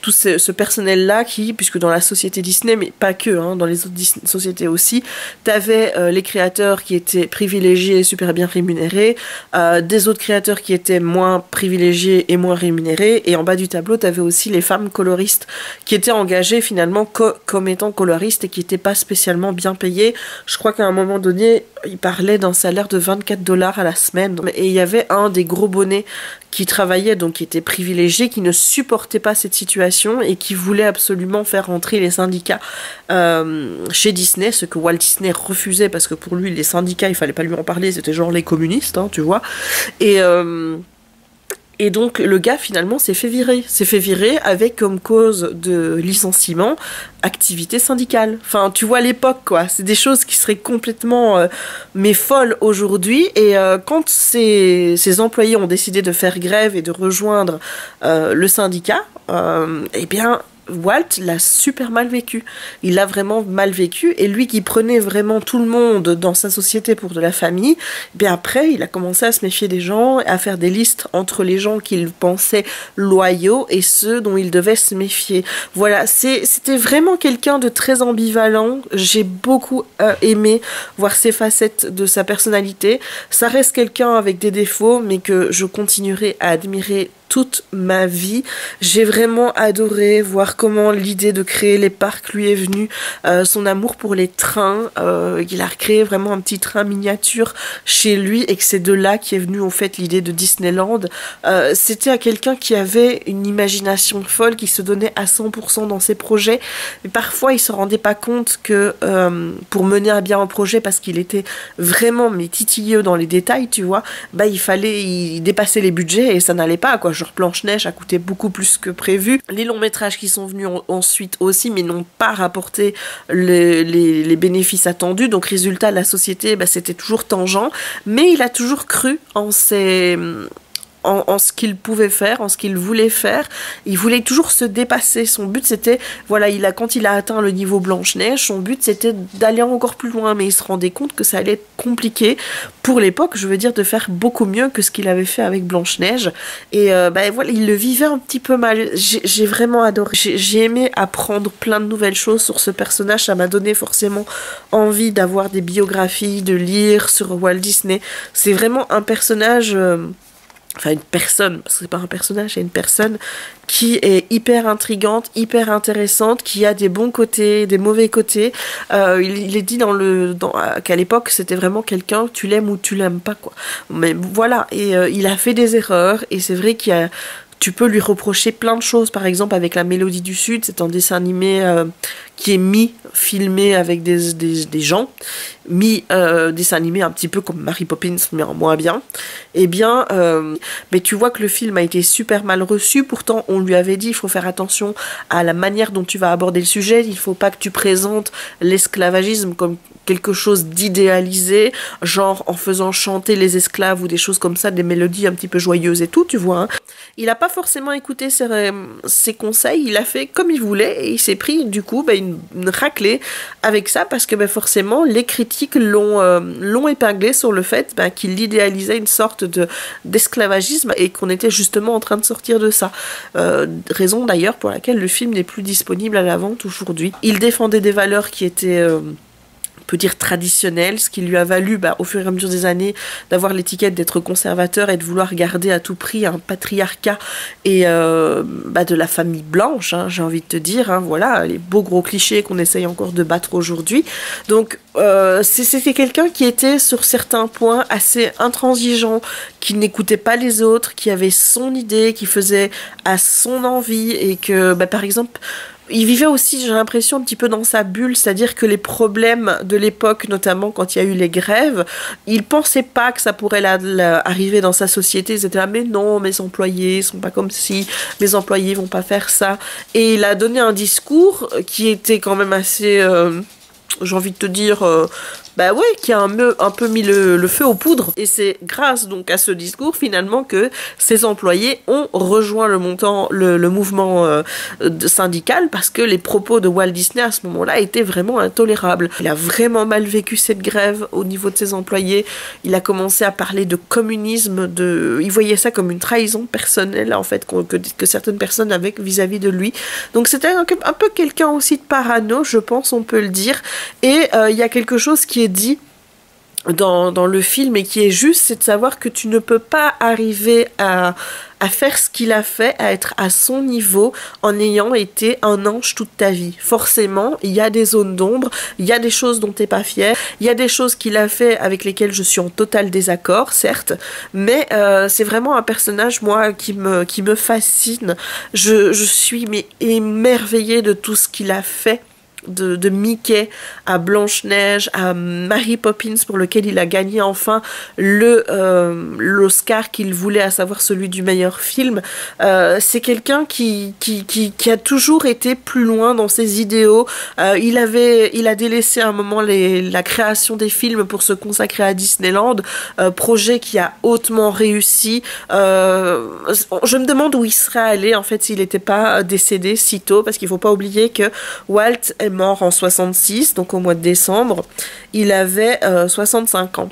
tout ce personnel-là qui, puisque dans la société Disney, mais pas que, hein, dans les autres sociétés aussi, t'avais les créateurs qui étaient privilégiés et super bien rémunérés, des autres créateurs qui étaient moins privilégiés et moins rémunérés, et en bas du tableau, t'avais aussi les femmes coloristes qui étaient engagées finalement comme étant coloristes et qui n'étaient pas spécialement bien payées. Je crois qu'à un moment donné, il parlait d'un salaire de $24 à la semaine. Et il y avait un des gros bonnets qui travaillait, donc qui était privilégié, qui ne supportait pas cette situation et qui voulait absolument faire rentrer les syndicats chez Disney, ce que Walt Disney refusait parce que pour lui, les syndicats, il fallait pas lui en parler, c'était genre les communistes, hein, tu vois. Et donc le gars finalement s'est fait virer avec comme cause de licenciement activité syndicale. Enfin tu vois l'époque quoi, c'est des choses qui seraient complètement mais folles aujourd'hui, et quand ces employés ont décidé de faire grève et de rejoindre le syndicat, eh bien Walt l'a super mal vécu. Il l'a vraiment mal vécu, et lui qui prenait vraiment tout le monde dans sa société pour de la famille, bien après il a commencé à se méfier des gens, à faire des listes entre les gens qu'il pensait loyaux et ceux dont il devait se méfier. Voilà, c'était vraiment quelqu'un de très ambivalent. J'ai beaucoup aimé voir ces facettes de sa personnalité. Ça reste quelqu'un avec des défauts, mais que je continuerai à admirer toute ma vie. J'ai vraiment adoré voir comment l'idée de créer les parcs lui est venue, son amour pour les trains, il a recréé vraiment un petit train miniature chez lui, et que c'est de là qu'est venue en fait l'idée de Disneyland. C'était à quelqu'un qui avait une imagination folle, qui se donnait à 100% dans ses projets, mais parfois il se rendait pas compte que pour mener à bien un projet, parce qu'il était vraiment mais titilleux dans les détails, tu vois, bah il dépassait les budgets et ça n'allait pas quoi. Genre Blanche-Neige a coûté beaucoup plus que prévu. Les longs métrages qui sont venus ensuite aussi, mais n'ont pas rapporté les bénéfices attendus. Donc résultat, la société, bah, c'était toujours tangent. Mais il a toujours cru en ce qu'il pouvait faire, en ce qu'il voulait faire. Il voulait toujours se dépasser. Son but c'était, voilà, quand il a atteint le niveau Blanche-Neige, son but c'était d'aller encore plus loin, mais il se rendait compte que ça allait être compliqué pour l'époque, je veux dire, de faire beaucoup mieux que ce qu'il avait fait avec Blanche-Neige. Et voilà, il le vivait un petit peu mal. J'ai vraiment adoré. J'ai aimé apprendre plein de nouvelles choses sur ce personnage. Ça m'a donné forcément envie d'avoir des biographies, de lire sur Walt Disney. C'est vraiment un personnage enfin une personne, parce que c'est pas un personnage, c'est une personne qui est hyper intrigante, hyper intéressante, qui a des bons côtés, des mauvais côtés. Il est dit qu'à l'époque, c'était vraiment quelqu'un, tu l'aimes ou tu l'aimes pas, quoi. Mais voilà, et il a fait des erreurs, et c'est vrai tu peux lui reprocher plein de choses, par exemple avec La Mélodie du Sud, c'est un dessin animé qui est filmé avec des gens, dessin animé un petit peu comme Mary Poppins, mais en moins bien. Eh bien, mais tu vois que le film a été super mal reçu, pourtant on lui avait dit il faut faire attention à la manière dont tu vas aborder le sujet, il faut pas que tu présentes l'esclavagisme comme quelque chose d'idéalisé, genre en faisant chanter les esclaves ou des choses comme ça, des mélodies un petit peu joyeuses et tout, tu vois. Hein. Il n'a pas forcément écouté ses conseils, il a fait comme il voulait et il s'est pris du coup une raclée avec ça parce que forcément les critiques l'ont épinglé sur le fait qu'il idéalisait une sorte d'esclavagisme et qu'on était justement en train de sortir de ça. Raison d'ailleurs pour laquelle le film n'est plus disponible à la vente aujourd'hui. Il défendait des valeurs qui étaient... peut dire traditionnel, ce qui lui a valu au fur et à mesure des années d'avoir l'étiquette d'être conservateur et de vouloir garder à tout prix un patriarcat et de la famille blanche, hein, j'ai envie de te dire, hein, voilà, les beaux gros clichés qu'on essaye encore de battre aujourd'hui. Donc c'était quelqu'un qui était sur certains points assez intransigeant, qui n'écoutait pas les autres, qui avait son idée, qui faisait à son envie et que par exemple il vivait aussi, j'ai l'impression, un petit peu dans sa bulle, c'est-à-dire que les problèmes de l'époque, notamment quand il y a eu les grèves, il pensait pas que ça pourrait arriver dans sa société. Ils étaient là, mais non, mes employés sont pas comme ci, mes employés vont pas faire ça. Et il a donné un discours qui était quand même assez, j'ai envie de te dire... qui a un peu mis le feu aux poudres. Et c'est grâce donc à ce discours finalement que ses employés ont rejoint le mouvement syndical parce que les propos de Walt Disney à ce moment-là étaient vraiment intolérables. Il a vraiment mal vécu cette grève au niveau de ses employés. Il a commencé à parler de communisme, il voyait ça comme une trahison personnelle en fait que certaines personnes avaient vis-à-vis de lui. Donc c'était un peu quelqu'un aussi de parano, je pense, on peut le dire. Et il y a quelque chose qui est dit dans le film et qui est juste, c'est de savoir que tu ne peux pas arriver à faire ce qu'il a fait, à être à son niveau en ayant été un ange toute ta vie. Forcément, il y a des zones d'ombre, il y a des choses dont t'es pas fier, il y a des choses qu'il a fait avec lesquelles je suis en total désaccord, certes, mais c'est vraiment un personnage, moi, qui me fascine. Je suis émerveillée de tout ce qu'il a fait. De Mickey à Blanche-Neige à Mary Poppins pour lequel il a gagné enfin l'Oscar qu'il voulait, à savoir celui du meilleur film. C'est quelqu'un qui a toujours été plus loin dans ses idéaux. Il a délaissé à un moment la création des films pour se consacrer à Disneyland, projet qui a hautement réussi. Je me demande où il serait allé en fait s'il n'était pas décédé si tôt, parce qu'il faut pas oublier que Walt est mort en 66, donc au mois de décembre. Il avait 65 ans.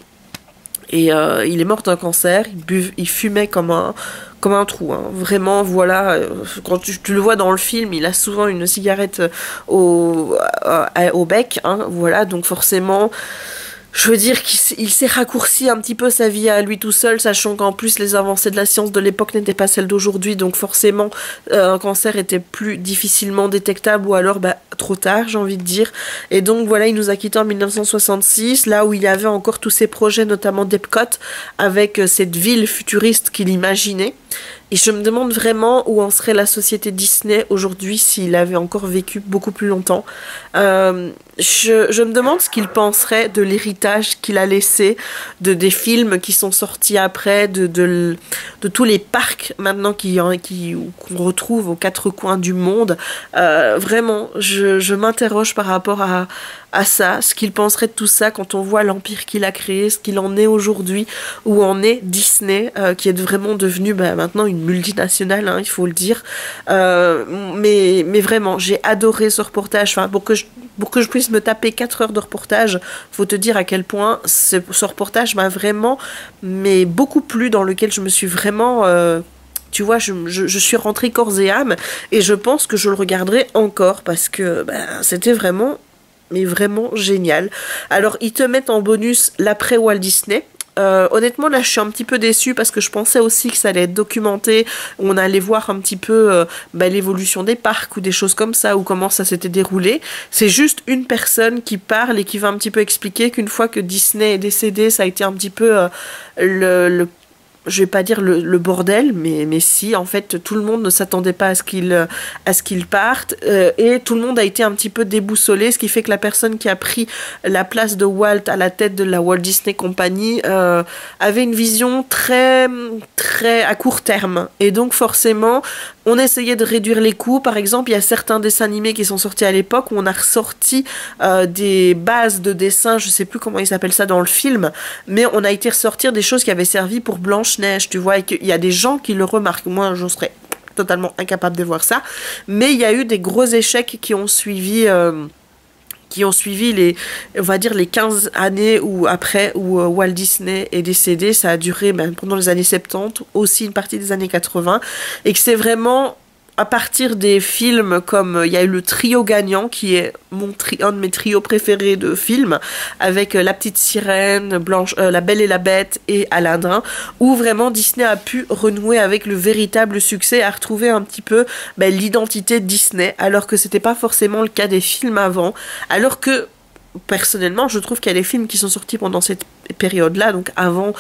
Et il est mort d'un cancer. Il fumait comme un trou. Hein. Vraiment, voilà. Quand tu le vois dans le film, il a souvent une cigarette au bec. Hein, voilà, donc forcément... Je veux dire qu'il s'est raccourci un petit peu sa vie à lui tout seul, sachant qu'en plus les avancées de la science de l'époque n'étaient pas celles d'aujourd'hui, donc forcément un cancer était plus difficilement détectable ou alors trop tard, j'ai envie de dire. Et donc voilà, il nous a quittés en 1966, là où il y avait encore tous ses projets, notamment d'Epcot, avec cette ville futuriste qu'il imaginait. Et je me demande vraiment où en serait la société Disney aujourd'hui s'il avait encore vécu beaucoup plus longtemps. Je me demande ce qu'il penserait de l'héritage qu'il a laissé, des films qui sont sortis après, de tous les parcs maintenant qu'on retrouve aux quatre coins du monde. Vraiment, je m'interroge par rapport à ça, ce qu'il penserait de tout ça quand on voit l'empire qu'il a créé, ce qu'il en est aujourd'hui, où en est Disney, qui est vraiment devenu maintenant une multinationale, hein, il faut le dire. Mais vraiment, j'ai adoré ce reportage. Enfin, pour que je puisse me taper 4 heures de reportage, faut te dire à quel point ce reportage m'a vraiment, mais beaucoup plu, dans lequel je me suis vraiment... tu vois, je suis rentrée corps et âme, et je pense que je le regarderai encore, parce que c'était vraiment... mais vraiment génial. Alors, ils te mettent en bonus l'après Walt Disney, Honnêtement, là, je suis un petit peu déçue parce que je pensais aussi que ça allait être documenté. On allait voir un petit peu l'évolution des parcs ou des choses comme ça, ou comment ça s'était déroulé. C'est juste une personne qui parle et qui va un petit peu expliquer qu'une fois que Disney est décédé, ça a été un petit peu je vais pas dire le bordel, mais si, en fait, tout le monde ne s'attendait pas à ce qu'il parte, et tout le monde a été un petit peu déboussolé, ce qui fait que la personne qui a pris la place de Walt à la tête de la Walt Disney Company avait une vision très, très à court terme. Et donc, forcément, on essayait de réduire les coûts. Par exemple, il y a certains dessins animés qui sont sortis à l'époque où on a ressorti des bases de dessins, je sais plus comment ils appellent ça dans le film, mais on a été ressortir des choses qui avaient servi pour Blanche-Neige, tu vois, et qu'il y a des gens qui le remarquent. Moi, je serais totalement incapable de voir ça, mais il y a eu des gros échecs qui ont suivi les, on va dire, les 15 années où Walt Disney est décédé. Ça a duré pendant les années 70, aussi une partie des années 80, et que c'est vraiment à partir des films comme il y a eu le trio gagnant qui est un de mes trios préférés de films, avec La Petite Sirène, La Belle et la Bête et Aladdin, où vraiment Disney a pu renouer avec le véritable succès, à retrouver un petit peu l'identité de Disney, alors que c'était pas forcément le cas des films avant, alors que personnellement, je trouve qu'il y a des films qui sont sortis pendant cette période-là, donc avant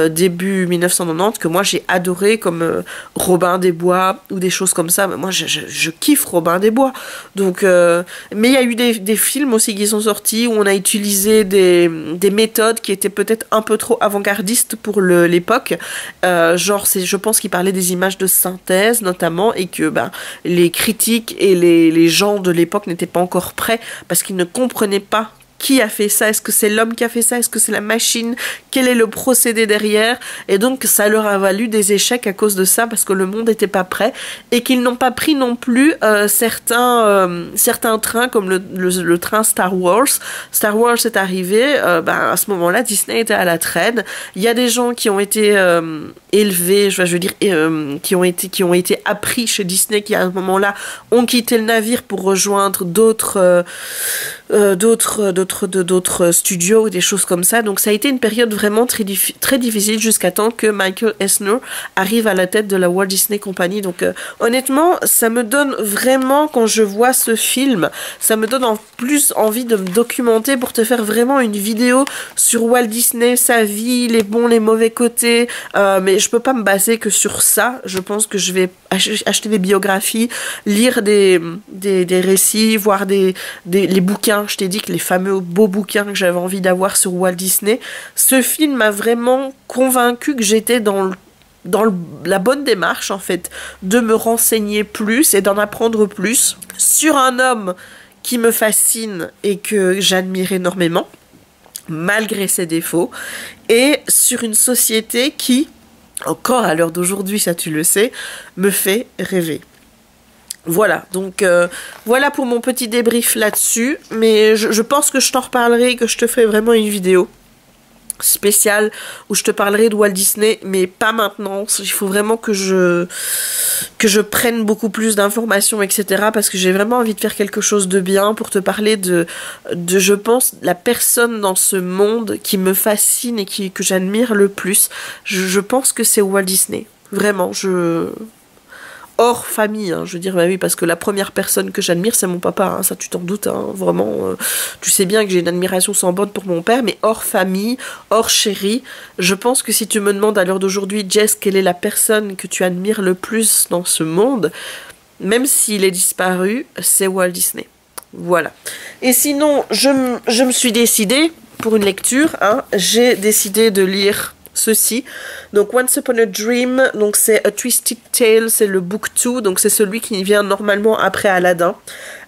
début 1990, que moi j'ai adoré, comme Robin des Bois ou des choses comme ça. Moi, je kiffe Robin des Bois. Donc, mais il y a eu des films aussi qui sont sortis où on a utilisé des méthodes qui étaient peut-être un peu trop avant-gardistes pour l'époque. Je pense qu'ils parlaient des images de synthèse notamment, et que les critiques et les gens de l'époque n'étaient pas encore prêts parce qu'ils ne comprenaient pas qui a fait ça. Est-ce que c'est l'homme qui a fait ça? Est-ce que c'est la machine? Quel est le procédé derrière? Et donc ça leur a valu des échecs à cause de ça, parce que le monde n'était pas prêt, et qu'ils n'ont pas pris non plus certains trains comme le train Star Wars. Star Wars est arrivé, à ce moment-là Disney était à la traîne. Il y a des gens qui ont été élevés, qui ont été appris chez Disney, qui à ce moment-là ont quitté le navire pour rejoindre d'autres studios ou des choses comme ça. Donc ça a été une période vraiment très difficile, jusqu'à temps que Michael Eisner arrive à la tête de la Walt Disney Company. Donc honnêtement, ça me donne vraiment, quand je vois ce film, ça me donne en plus envie de me documenter pour te faire vraiment une vidéo sur Walt Disney, sa vie, les bons, les mauvais côtés, mais je peux pas me baser que sur ça. Je pense que je vais acheter des biographies, lire des récits, voir les bouquins. Je t'ai dit que les fameux beaux bouquins que j'avais envie d'avoir sur Walt Disney. Ce film m'a vraiment convaincu que j'étais dans la bonne démarche, en fait, de me renseigner plus et d'en apprendre plus sur un homme qui me fascine et que j'admire énormément, malgré ses défauts, et sur une société qui, encore à l'heure d'aujourd'hui, ça tu le sais, me fait rêver. Voilà, donc voilà pour mon petit débrief là-dessus, mais je pense que je t'en reparlerai, que je te ferai vraiment une vidéo spéciale où je te parlerai de Walt Disney, mais pas maintenant. Il faut vraiment que je prenne beaucoup plus d'informations, etc., parce que j'ai vraiment envie de faire quelque chose de bien pour te parler de je pense, la personne dans ce monde qui me fascine et que j'admire le plus. Je pense que c'est Walt Disney. Vraiment, hors famille, hein, je veux dire, oui, parce que la première personne que j'admire, c'est mon papa, hein, ça tu t'en doutes, hein, vraiment, tu sais bien que j'ai une admiration sans borne pour mon père, mais hors famille, hors chéri, je pense que si tu me demandes à l'heure d'aujourd'hui, Jess, quelle est la personne que tu admires le plus dans ce monde, même s'il est disparu, c'est Walt Disney. Voilà. Et sinon, je me suis décidée, pour une lecture, hein, j'ai décidé de lire ceci, donc Once Upon a Dream, donc c'est A Twisted Tale, c'est le book 2, donc c'est celui qui vient normalement après Aladdin.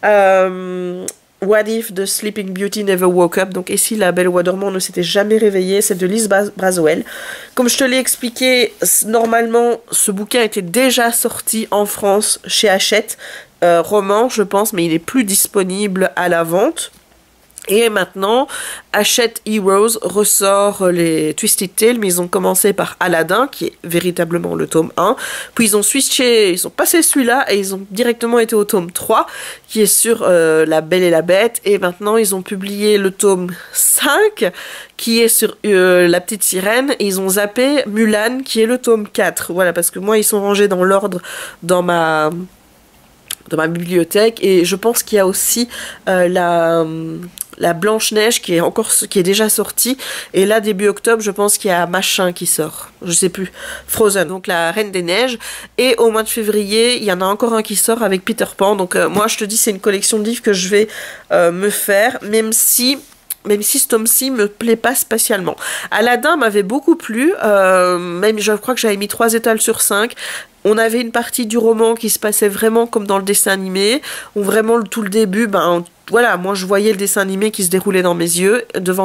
What If the Sleeping Beauty Never Woke Up, donc ici la Belle au bois dormant ne s'était jamais réveillée, c'est de Liz Braswell. Comme je te l'ai expliqué, normalement ce bouquin était déjà sorti en France chez Hachette, roman je pense, mais il n'est plus disponible à la vente. Et maintenant, Hachette Heroes ressort les Twisted Tales, mais ils ont commencé par Aladdin, qui est véritablement le tome 1. Puis ils ont switché, ils ont passé celui-là et ils ont directement été au tome 3, qui est sur La Belle et la Bête. Et maintenant, ils ont publié le tome 5, qui est sur La Petite Sirène. Et ils ont zappé Mulan, qui est le tome 4. Voilà, parce que moi, ils sont rangés dans l'ordre dans ma bibliothèque. Et je pense qu'il y a aussi la Blanche-Neige qui est déjà sortie, et là début octobre je pense qu'il y a Machin qui sort, je sais plus, Frozen, donc la Reine des Neiges, et au mois de février il y en a encore un qui sort avec Peter Pan, donc moi je te dis c'est une collection de livres que je vais me faire, même si ce tome-ci me plaît pas spécialement. Aladdin m'avait beaucoup plu, même je crois que j'avais mis 3 étoiles sur 5. On avait une partie du roman qui se passait vraiment comme dans le dessin animé, où vraiment tout le début, voilà, moi je voyais le dessin animé qui se déroulait devant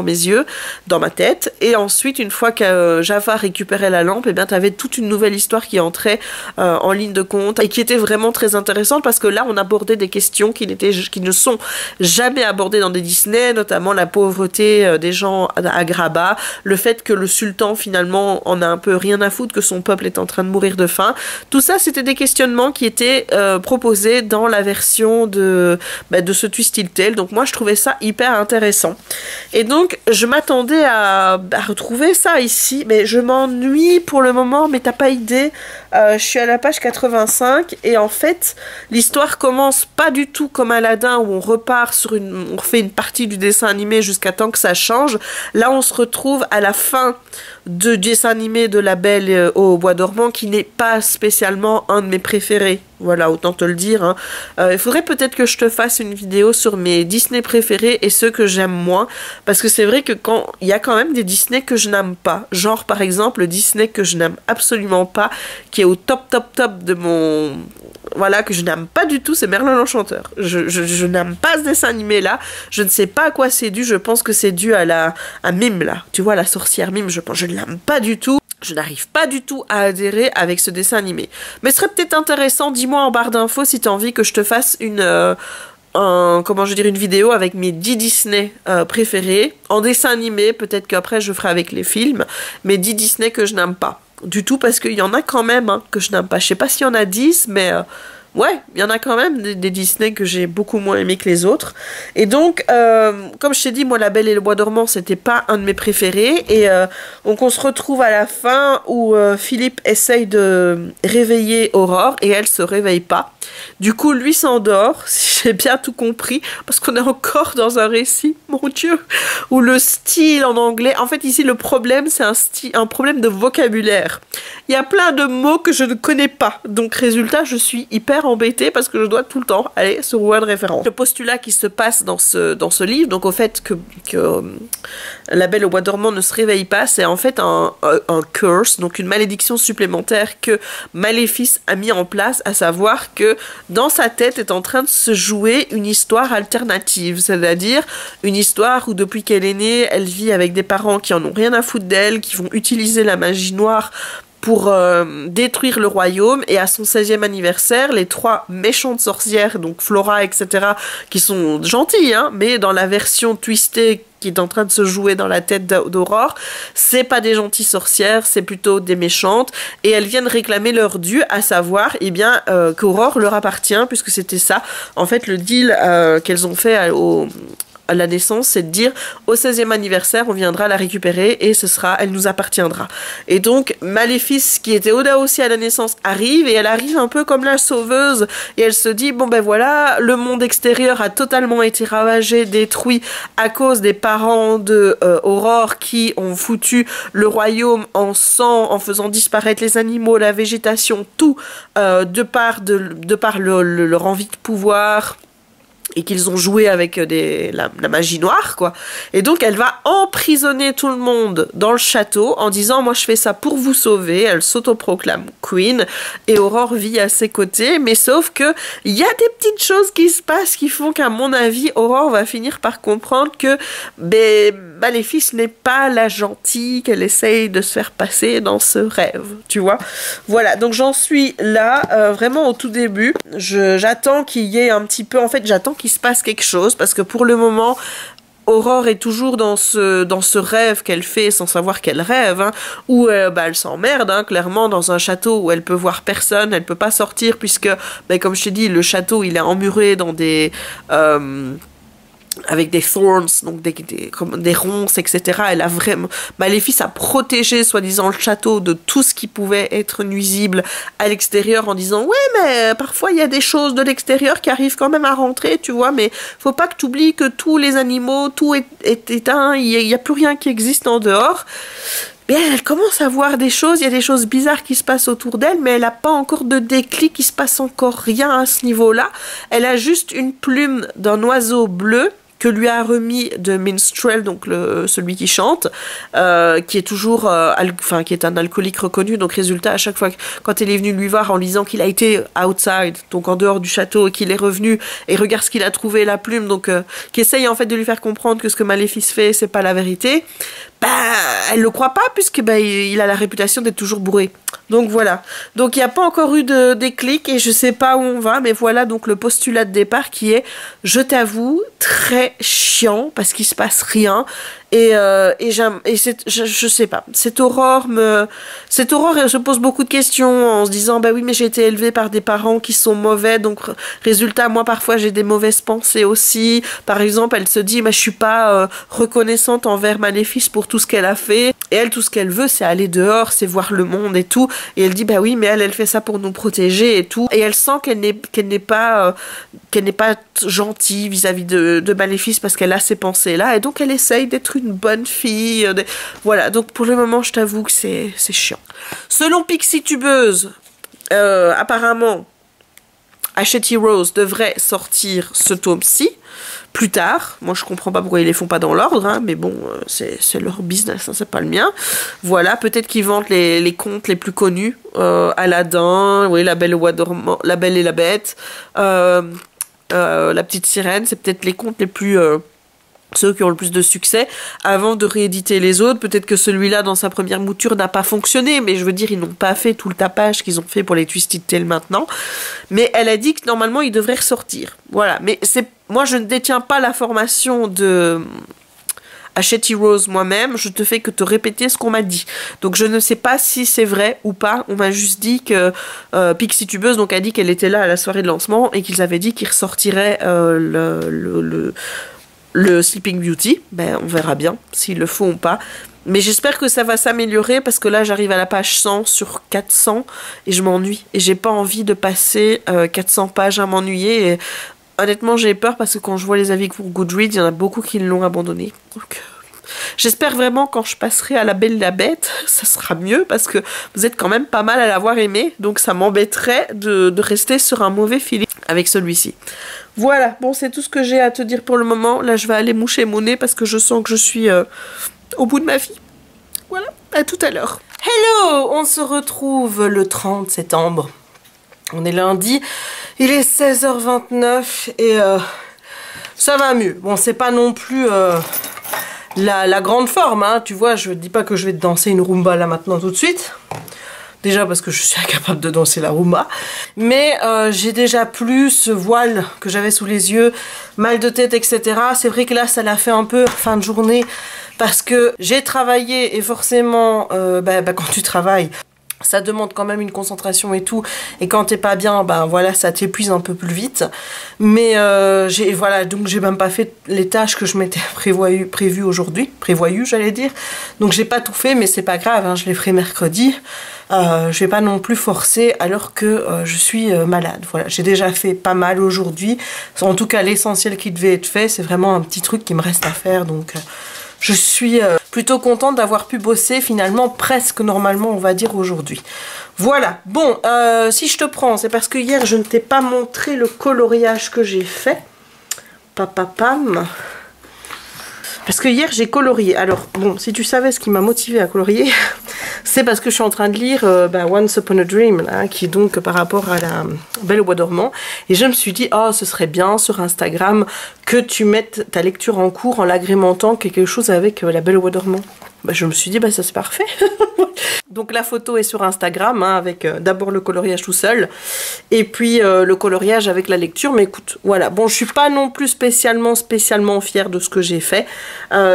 mes yeux, dans ma tête, et ensuite une fois que Jafar récupérait la lampe, et bien t'avais toute une nouvelle histoire qui entrait en ligne de compte, et qui était vraiment très intéressante, parce que là on abordait des questions qui ne sont jamais abordées dans des Disney, notamment la pauvreté des gens à Graba, le fait que le sultan finalement en a un peu rien à foutre, que son peuple est en train de mourir de faim. Tout ça, c'était des questionnements qui étaient proposés dans la version de ce Twisted Tale. Donc moi, je trouvais ça hyper intéressant. Et donc, je m'attendais à retrouver ça ici, mais je m'ennuie pour le moment, mais t'as pas idée. Je suis à la page 85, et en fait, l'histoire commence pas du tout comme Aladdin, où on repart on refait une partie du dessin animé jusqu'à temps que ça change. Là, on se retrouve à la fin du dessin animé de La Belle au Bois dormant, qui n'est pas spécialement un de mes préférés. Voilà, autant te le dire. Hein. Il faudrait peut-être que je te fasse une vidéo sur mes Disney préférés et ceux que j'aime moins. Parce que c'est vrai que il y a quand même des Disney que je n'aime pas. Genre, par exemple, le Disney que je n'aime absolument pas, qui est au top de mon... Voilà, que je n'aime pas du tout, c'est Merlin l'Enchanteur. Je n'aime pas ce dessin animé-là. Je ne sais pas à quoi c'est dû. Je pense que c'est dû à Mime, là. Tu vois, la sorcière Mime, je ne l'aime pas du tout. Je n'arrive pas du tout à adhérer avec ce dessin animé. Mais ce serait peut-être intéressant, dis-moi en barre d'infos si tu as envie que je te fasse une vidéo avec mes 10 Disney préférés. En dessin animé, peut-être qu'après je ferai avec les films. Mes 10 Disney que je n'aime pas. Du tout, parce qu'il y en a quand même que je n'aime pas. Je sais pas s'il y en a 10, mais... ouais, il y en a quand même des Disney que j'ai beaucoup moins aimé que les autres. Et donc, comme je t'ai dit, moi, La Belle et le Bois dormant, c'était pas un de mes préférés. Et donc, on se retrouve à la fin où Philippe essaye de réveiller Aurore et elle se réveille pas. Du coup, lui s'endort, si j'ai bien tout compris, parce qu'on est encore dans un récit, mon Dieu, où le style en anglais... En fait, ici, le problème, c'est un problème de vocabulaire. Il y a plein de mots que je ne connais pas. Donc, résultat, je suis hyper embêtée parce que je dois tout le temps aller sur Word référence. Le postulat qui se passe dans ce livre, donc au fait que La Belle au Bois dormant ne se réveille pas, c'est en fait un curse, donc une malédiction supplémentaire que Maléfice a mis en place, à savoir que dans sa tête est en train de se jouer une histoire alternative, c'est-à-dire une histoire où depuis qu'elle est née, elle vit avec des parents qui en ont rien à foutre d'elle, qui vont utiliser la magie noire pour détruire le royaume, et à son 16e anniversaire, les 3 méchantes sorcières, donc Flora, etc., qui sont gentilles, hein, mais dans la version twistée qui est en train de se jouer dans la tête d'Aurore, c'est pas des gentilles sorcières, c'est plutôt des méchantes, et elles viennent réclamer leur dû, à savoir, eh bien, qu'Aurore leur appartient, puisque c'était ça, en fait, le deal qu'elles ont fait à la naissance, c'est de dire au 16e anniversaire, on viendra la récupérer et elle nous appartiendra. Et donc, Maléfice, qui était Oda aussi à la naissance, arrive, et elle arrive un peu comme la sauveuse, et elle se dit, bon ben voilà, le monde extérieur a totalement été ravagé, détruit à cause des parents de Aurore qui ont foutu le royaume en sang, en faisant disparaître les animaux, la végétation, tout, de par leur envie de pouvoir, et qu'ils ont joué avec la magie noire, quoi. Et donc, elle va emprisonner tout le monde dans le château en disant « Moi, je fais ça pour vous sauver ». Elle s'autoproclame Queen et Aurore vit à ses côtés. Mais sauf que il y a des petites choses qui se passent qui font qu'à mon avis, Aurore va finir par comprendre que Maléfice n'est pas la gentille qu'elle essaye de se faire passer dans ce rêve, tu vois. Voilà, donc j'en suis là, vraiment au tout début. J'attends qu'il y ait un petit peu... En fait, j'attends qu'il se passe quelque chose, parce que pour le moment, Aurore est toujours dans ce rêve qu'elle fait sans savoir qu'elle rêve, hein, où elle s'emmerde, hein, clairement, dans un château où elle peut voir personne, elle peut pas sortir puisque, comme je t'ai dit, le château il est emmuré dans des... avec des thorns, donc comme des ronces, etc. Elle a vraiment... Maléfice a protégé, soi-disant, le château de tout ce qui pouvait être nuisible à l'extérieur en disant « Ouais, mais parfois, il y a des choses de l'extérieur qui arrivent quand même à rentrer, tu vois, mais faut pas que tu oublies que tous les animaux, tout est éteint, il y a plus rien qui existe en dehors. » Bien, elle commence à voir des choses, il y a des choses bizarres qui se passent autour d'elle, mais elle n'a pas encore de déclic, il se passe encore rien à ce niveau-là. Elle a juste une plume d'un oiseau bleu que lui a remis de Minstrel, donc celui qui chante, qui est toujours, qui est un alcoolique reconnu. Donc résultat, à chaque fois quand elle est venue lui voir en disant qu'il a été outside, donc en dehors du château, et qu'il est revenu et regarde ce qu'il a trouvé, la plume, donc qui essaye en fait de lui faire comprendre que ce que Maléfice fait, c'est pas la vérité. Elle le croit pas puisque il a la réputation d'être toujours bourré. Donc voilà. Donc il n'y a pas encore eu de déclic et je sais pas où on va, mais voilà donc le postulat de départ qui est, je t'avoue, très chiant parce qu'il se passe rien. Je sais pas, cette Aurore elle se pose beaucoup de questions en se disant oui mais j'ai été élevée par des parents qui sont mauvais, donc résultat moi parfois j'ai des mauvaises pensées aussi. Par exemple elle se dit je suis pas reconnaissante envers Maléfice pour tout ce qu'elle a fait, et elle tout ce qu'elle veut c'est aller dehors, c'est voir le monde et tout, et elle dit oui mais elle fait ça pour nous protéger et tout, et elle sent qu'elle n'est pas gentille vis-à-vis de Maléfice parce qu'elle a ces pensées là, et donc elle essaye d'être une bonne fille. Voilà, donc pour le moment, je t'avoue que c'est chiant. Selon Pixie Tubeuse, apparemment, Hachette Heroes devrait sortir ce tome-ci plus tard. Moi, je comprends pas pourquoi ils les font pas dans l'ordre, hein, mais bon, c'est leur business, hein, c'est pas le mien. Voilà, peut-être qu'ils vendent les contes les plus connus. Aladdin, oui, La Belle au Bois dormant, La Belle et la Bête, La Petite Sirène, c'est peut-être les contes les plus... ceux qui ont le plus de succès, avant de rééditer les autres. Peut-être que celui-là, dans sa première mouture, n'a pas fonctionné, mais je veux dire, ils n'ont pas fait tout le tapage qu'ils ont fait pour les Twisted Tales maintenant. Mais elle a dit que normalement, ils devraient ressortir. Voilà, mais moi, je ne détiens pas la formation de Hachette Heroes moi-même, je te fais que te répéter ce qu'on m'a dit. Donc je ne sais pas si c'est vrai ou pas, on m'a juste dit que Pixie Tubeuse donc, a dit qu'elle était là à la soirée de lancement et qu'ils avaient dit qu'ils ressortiraient le Sleeping Beauty. On verra bien s'ils le font ou pas. Mais j'espère que ça va s'améliorer parce que là, j'arrive à la page 100 sur 400 et je m'ennuie. Et j'ai pas envie de passer 400 pages à m'ennuyer. Et honnêtement, j'ai peur parce que quand je vois les avis pour Goodreads, il y en a beaucoup qui l'ont abandonné. Donc, j'espère vraiment quand je passerai à La Belle et la Bête, ça sera mieux parce que vous êtes quand même pas mal à l'avoir aimé. Donc ça m'embêterait de rester sur un mauvais feeling avec celui-ci. Voilà, bon c'est tout ce que j'ai à te dire pour le moment. Là je vais aller moucher mon nez parce que je sens que je suis au bout de ma vie. Voilà, à tout à l'heure. Hello, on se retrouve le 30 septembre. On est lundi, il est 16h29 et ça va mieux. Bon c'est pas non plus... La grande forme, hein, tu vois, je dis pas que je vais te danser une rumba là maintenant tout de suite. Déjà parce que je suis incapable de danser la rumba. Mais j'ai déjà plus ce voile que j'avais sous les yeux, mal de tête, etc. C'est vrai que là, ça l'a fait un peu fin de journée parce que j'ai travaillé et forcément, quand tu travailles, ça demande quand même une concentration et tout, et quand t'es pas bien, voilà, ça t'épuise un peu plus vite. Mais donc j'ai même pas fait les tâches que je m'étais prévues aujourd'hui, j'allais dire. Donc j'ai pas tout fait, mais c'est pas grave, hein, je les ferai mercredi. Je vais pas non plus forcer alors que je suis malade. Voilà, j'ai déjà fait pas mal aujourd'hui. En tout cas, l'essentiel qui devait être fait, c'est vraiment un petit truc qui me reste à faire, donc... je suis plutôt contente d'avoir pu bosser finalement presque normalement on va dire aujourd'hui. Voilà, bon, si je te prends, c'est parce que hier je ne t'ai pas montré le coloriage que j'ai fait. Papapam. Parce que hier j'ai colorié. Alors bon, si tu savais ce qui m'a motivé à colorier, c'est parce que je suis en train de lire Once Upon a Dream, là, qui est donc par rapport à la Belle au Bois dormant. Et je me suis dit, oh ce serait bien sur Instagram que tu mettes ta lecture en cours en l'agrémentant quelque chose avec la Belle au Bois dormant. Bah, je me suis dit, bah ça c'est parfait. Donc la photo est sur Instagram, hein, avec d'abord le coloriage tout seul, et puis le coloriage avec la lecture. Mais écoute, voilà. Bon, je suis pas non plus spécialement fière de ce que j'ai fait.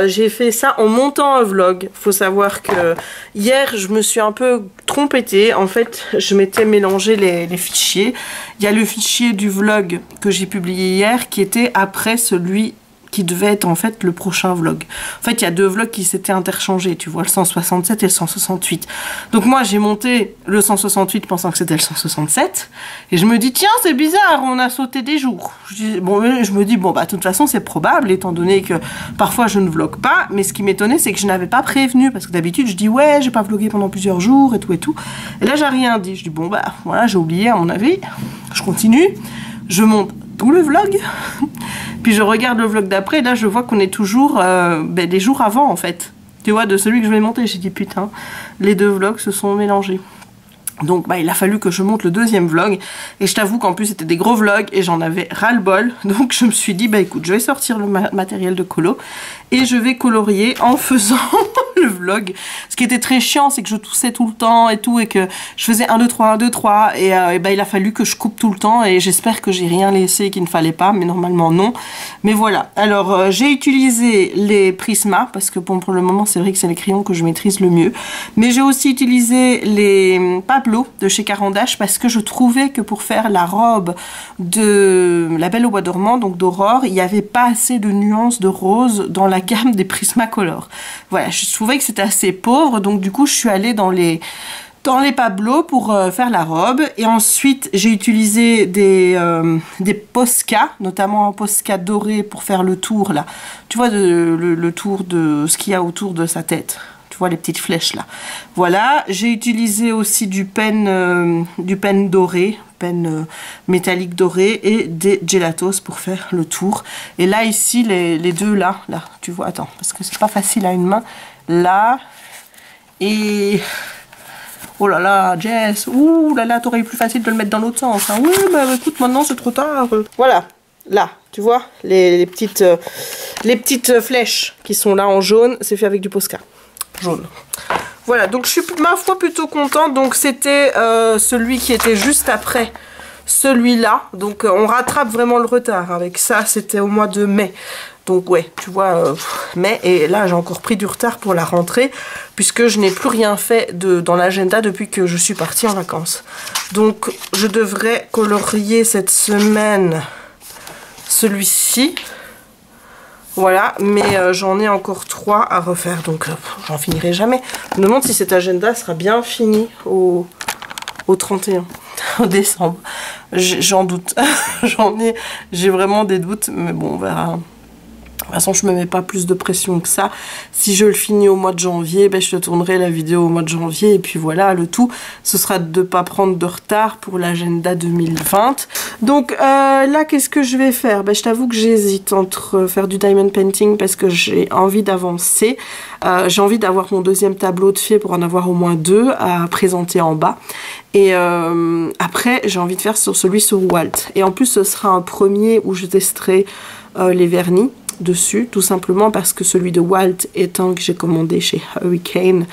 J'ai fait ça en montant un vlog. Faut savoir que hier, je me suis un peu trompée. En fait, je m'étais mélangé les fichiers. Il y a le fichier du vlog que j'ai publié hier qui était après celui qui devait être en fait le prochain vlog. En fait, il y a deux vlogs qui s'étaient interchangés, tu vois, le 167 et le 168. Donc moi, j'ai monté le 168 pensant que c'était le 167, et je me dis, tiens, c'est bizarre, on a sauté des jours. Je me dis, bon, bah, de toute façon, c'est probable, étant donné que parfois, je ne vlog pas, mais ce qui m'étonnait, c'est que je n'avais pas prévenu, parce que d'habitude, je dis, ouais, j'ai pas vlogué pendant plusieurs jours, et tout, et tout. Et là, j'ai rien dit. Je dis, bon, bah, voilà, j'ai oublié, à mon avis. Je continue, je monte tout le vlog, puis je regarde le vlog d'après, et là je vois qu'on est toujours des jours avant en fait. Tu vois, de celui que je vais monter, j'ai dit putain, les deux vlogs se sont mélangés. Donc bah, il a fallu que je monte le deuxième vlog, et je t'avoue qu'en plus c'était des gros vlogs et j'en avais ras le bol, donc je me suis dit bah écoute, je vais sortir le matériel de colo et je vais colorier en faisant le vlog. Ce qui était très chiant, c'est que je toussais tout le temps et tout, et que je faisais 1, 2, 3, 1, 2, 3, et bah, il a fallu que je coupe tout le temps, et j'espère que j'ai rien laissé qu'il ne fallait pas, mais normalement non. Mais voilà, alors j'ai utilisé les Prisma, parce que bon, pour le moment c'est vrai que c'est les crayons que je maîtrise le mieux, mais j'ai aussi utilisé les Pablo de chez Caran d'Ache, parce que je trouvais que pour faire la robe de La Belle au Bois dormant, donc d'Aurore, il n'y avait pas assez de nuances de rose dans la gamme des Prismacolor. Voilà, je trouvais que c'était assez pauvre, donc du coup je suis allée dans les Pablo pour faire la robe. Et ensuite j'ai utilisé des Posca, notamment un Posca doré pour faire le tour là, tu vois, le tour de ce qu'il y a autour de sa tête. Tu vois les petites flèches là. Voilà, j'ai utilisé aussi du pen doré, métallique doré, et des gelatos pour faire le tour. Et là ici les deux là, tu vois, attends, parce que c'est pas facile à une main. Là et oh là là, Jess, ouh là là, t'aurais eu plus facile de le mettre dans l'autre sens. Hein. Oui, mais écoute, maintenant c'est trop tard. Voilà, là, tu vois, les petites flèches qui sont là en jaune, c'est fait avec du Posca jaune. Voilà, donc je suis ma foi plutôt contente. Donc c'était celui qui était juste après celui-là. Donc on rattrape vraiment le retard avec ça. C'était au mois de mai. Donc ouais, tu vois, mai. Et là j'ai encore pris du retard pour la rentrée, puisque je n'ai plus rien fait dans l'agenda depuis que je suis partie en vacances. Donc je devrais colorier cette semaine celui-ci. Voilà, mais j'en ai encore 3 à refaire, donc j'en finirai jamais. Je me demande si cet agenda sera bien fini au 31 décembre. J'en doute. J'ai vraiment des doutes, mais bon, on verra. De toute façon, je me mets pas plus de pression que ça. Si je le finis au mois de janvier, ben, je te tournerai la vidéo au mois de janvier. Et puis voilà, le tout, ce sera de ne pas prendre de retard pour l'agenda 2020. Donc là, qu'est-ce que je vais faire? Ben, je t'avoue que j'hésite entre faire du diamond painting parce que j'ai envie d'avancer. J'ai envie d'avoir mon deuxième tableau de fée pour en avoir au moins 2 à présenter en bas. Et après, j'ai envie de faire celui sur Walt. Et en plus, ce sera un premier où je testerai les vernis dessus, tout simplement parce que celui de Walt est un que j'ai commandé chez Hurricane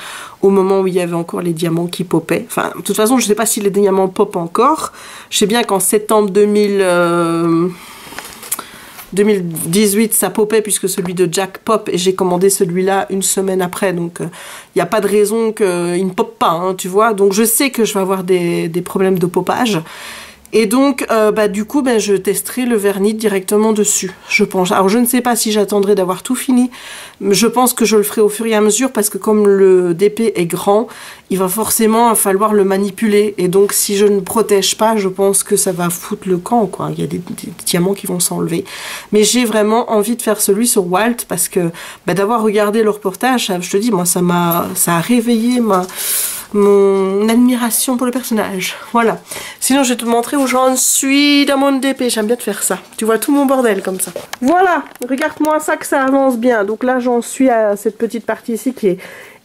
au moment où il y avait encore les diamants qui popaient. Enfin, de toute façon, je ne sais pas si les diamants popent encore. Je sais bien qu'en septembre 2018, ça popait puisque celui de Jack pop, et j'ai commandé celui-là une semaine après. Donc, il n'y a pas de raison qu'il ne pop pas, hein, tu vois. Donc, je sais que je vais avoir des problèmes de popage. Et donc, du coup, je testerai le vernis directement dessus, je pense. Alors, je ne sais pas si j'attendrai d'avoir tout fini. Je pense que je le ferai au fur et à mesure parce que comme le DP est grand, il va forcément falloir le manipuler. Et donc, si je ne protège pas, je pense que ça va foutre le camp, quoi. Il y a des diamants qui vont s'enlever. Mais j'ai vraiment envie de faire celui sur Walt parce que d'avoir regardé le reportage, je te dis, moi, ça a réveillé mon admiration pour le personnage. Voilà. Sinon, je vais te montrer où j'en suis dans mon DP. J'aime bien de faire ça. Tu vois tout mon bordel comme ça. Voilà. Regarde-moi ça, que ça avance bien. Donc là, j'en suis à cette petite partie ici qui est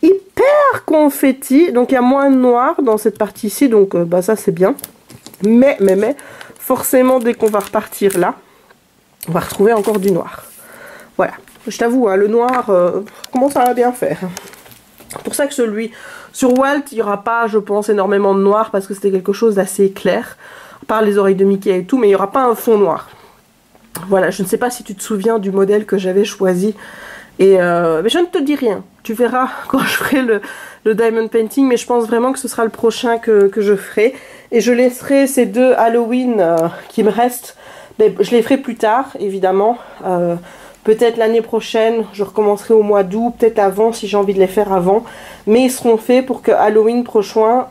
hyper confetti. Donc, il y a moins de noir dans cette partie ici. Donc, ça, c'est bien. Mais, forcément, dès qu'on va repartir là, on va retrouver encore du noir. Voilà. Je t'avoue, hein, le noir, comment ça va bien faire.
C'est pour ça que celui sur Walt, il n'y aura pas, je pense, énormément de noir parce que c'était quelque chose d'assez clair. À part les oreilles de Mickey et tout, mais il n'y aura pas un fond noir. Voilà, je ne sais pas si tu te souviens du modèle que j'avais choisi. Et mais je ne te dis rien. Tu verras quand je ferai le diamond painting, mais je pense vraiment que ce sera le prochain que je ferai. Et je laisserai ces 2 Halloween qui me restent. Mais je les ferai plus tard, évidemment. Peut-être l'année prochaine, je recommencerai au mois d'août, peut-être avant si j'ai envie de les faire avant. Mais ils seront faits pour que Halloween prochain,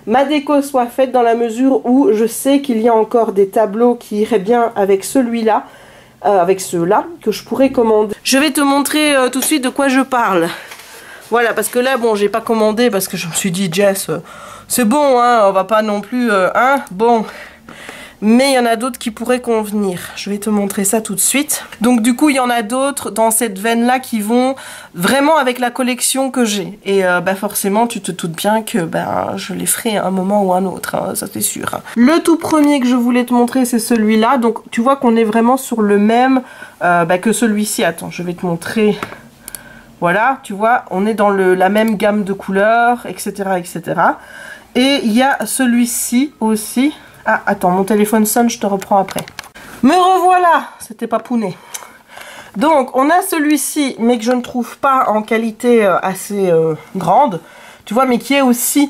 ma déco soit faite dans la mesure où je sais qu'il y a encore des tableaux qui iraient bien avec celui-là, avec ceux-là, que je pourrais commander. Je vais te montrer tout de suite de quoi je parle. Voilà, parce que là, bon, j'ai pas commandé parce que je me suis dit, Jess, c'est bon, hein, on va pas non plus, hein, bon... Mais il y en a d'autres qui pourraient convenir. Je vais te montrer ça tout de suite. Donc du coup, il y en a d'autres dans cette veine-là qui vont vraiment avec la collection que j'ai. Et bah forcément, tu te doutes bien que je les ferai à un moment ou à un autre, hein, ça c'est sûr. Le tout premier que je voulais te montrer, c'est celui-là. Donc tu vois qu'on est vraiment sur le même que celui-ci. Attends, je vais te montrer. Voilà, tu vois, on est dans la même gamme de couleurs, etc., etc. Et il y a celui-ci aussi. Ah, attends, mon téléphone sonne, je te reprends après. Me revoilà, c'était pas pouné. Donc, on a celui-ci, mais que je ne trouve pas en qualité assez grande, tu vois, mais qui est aussi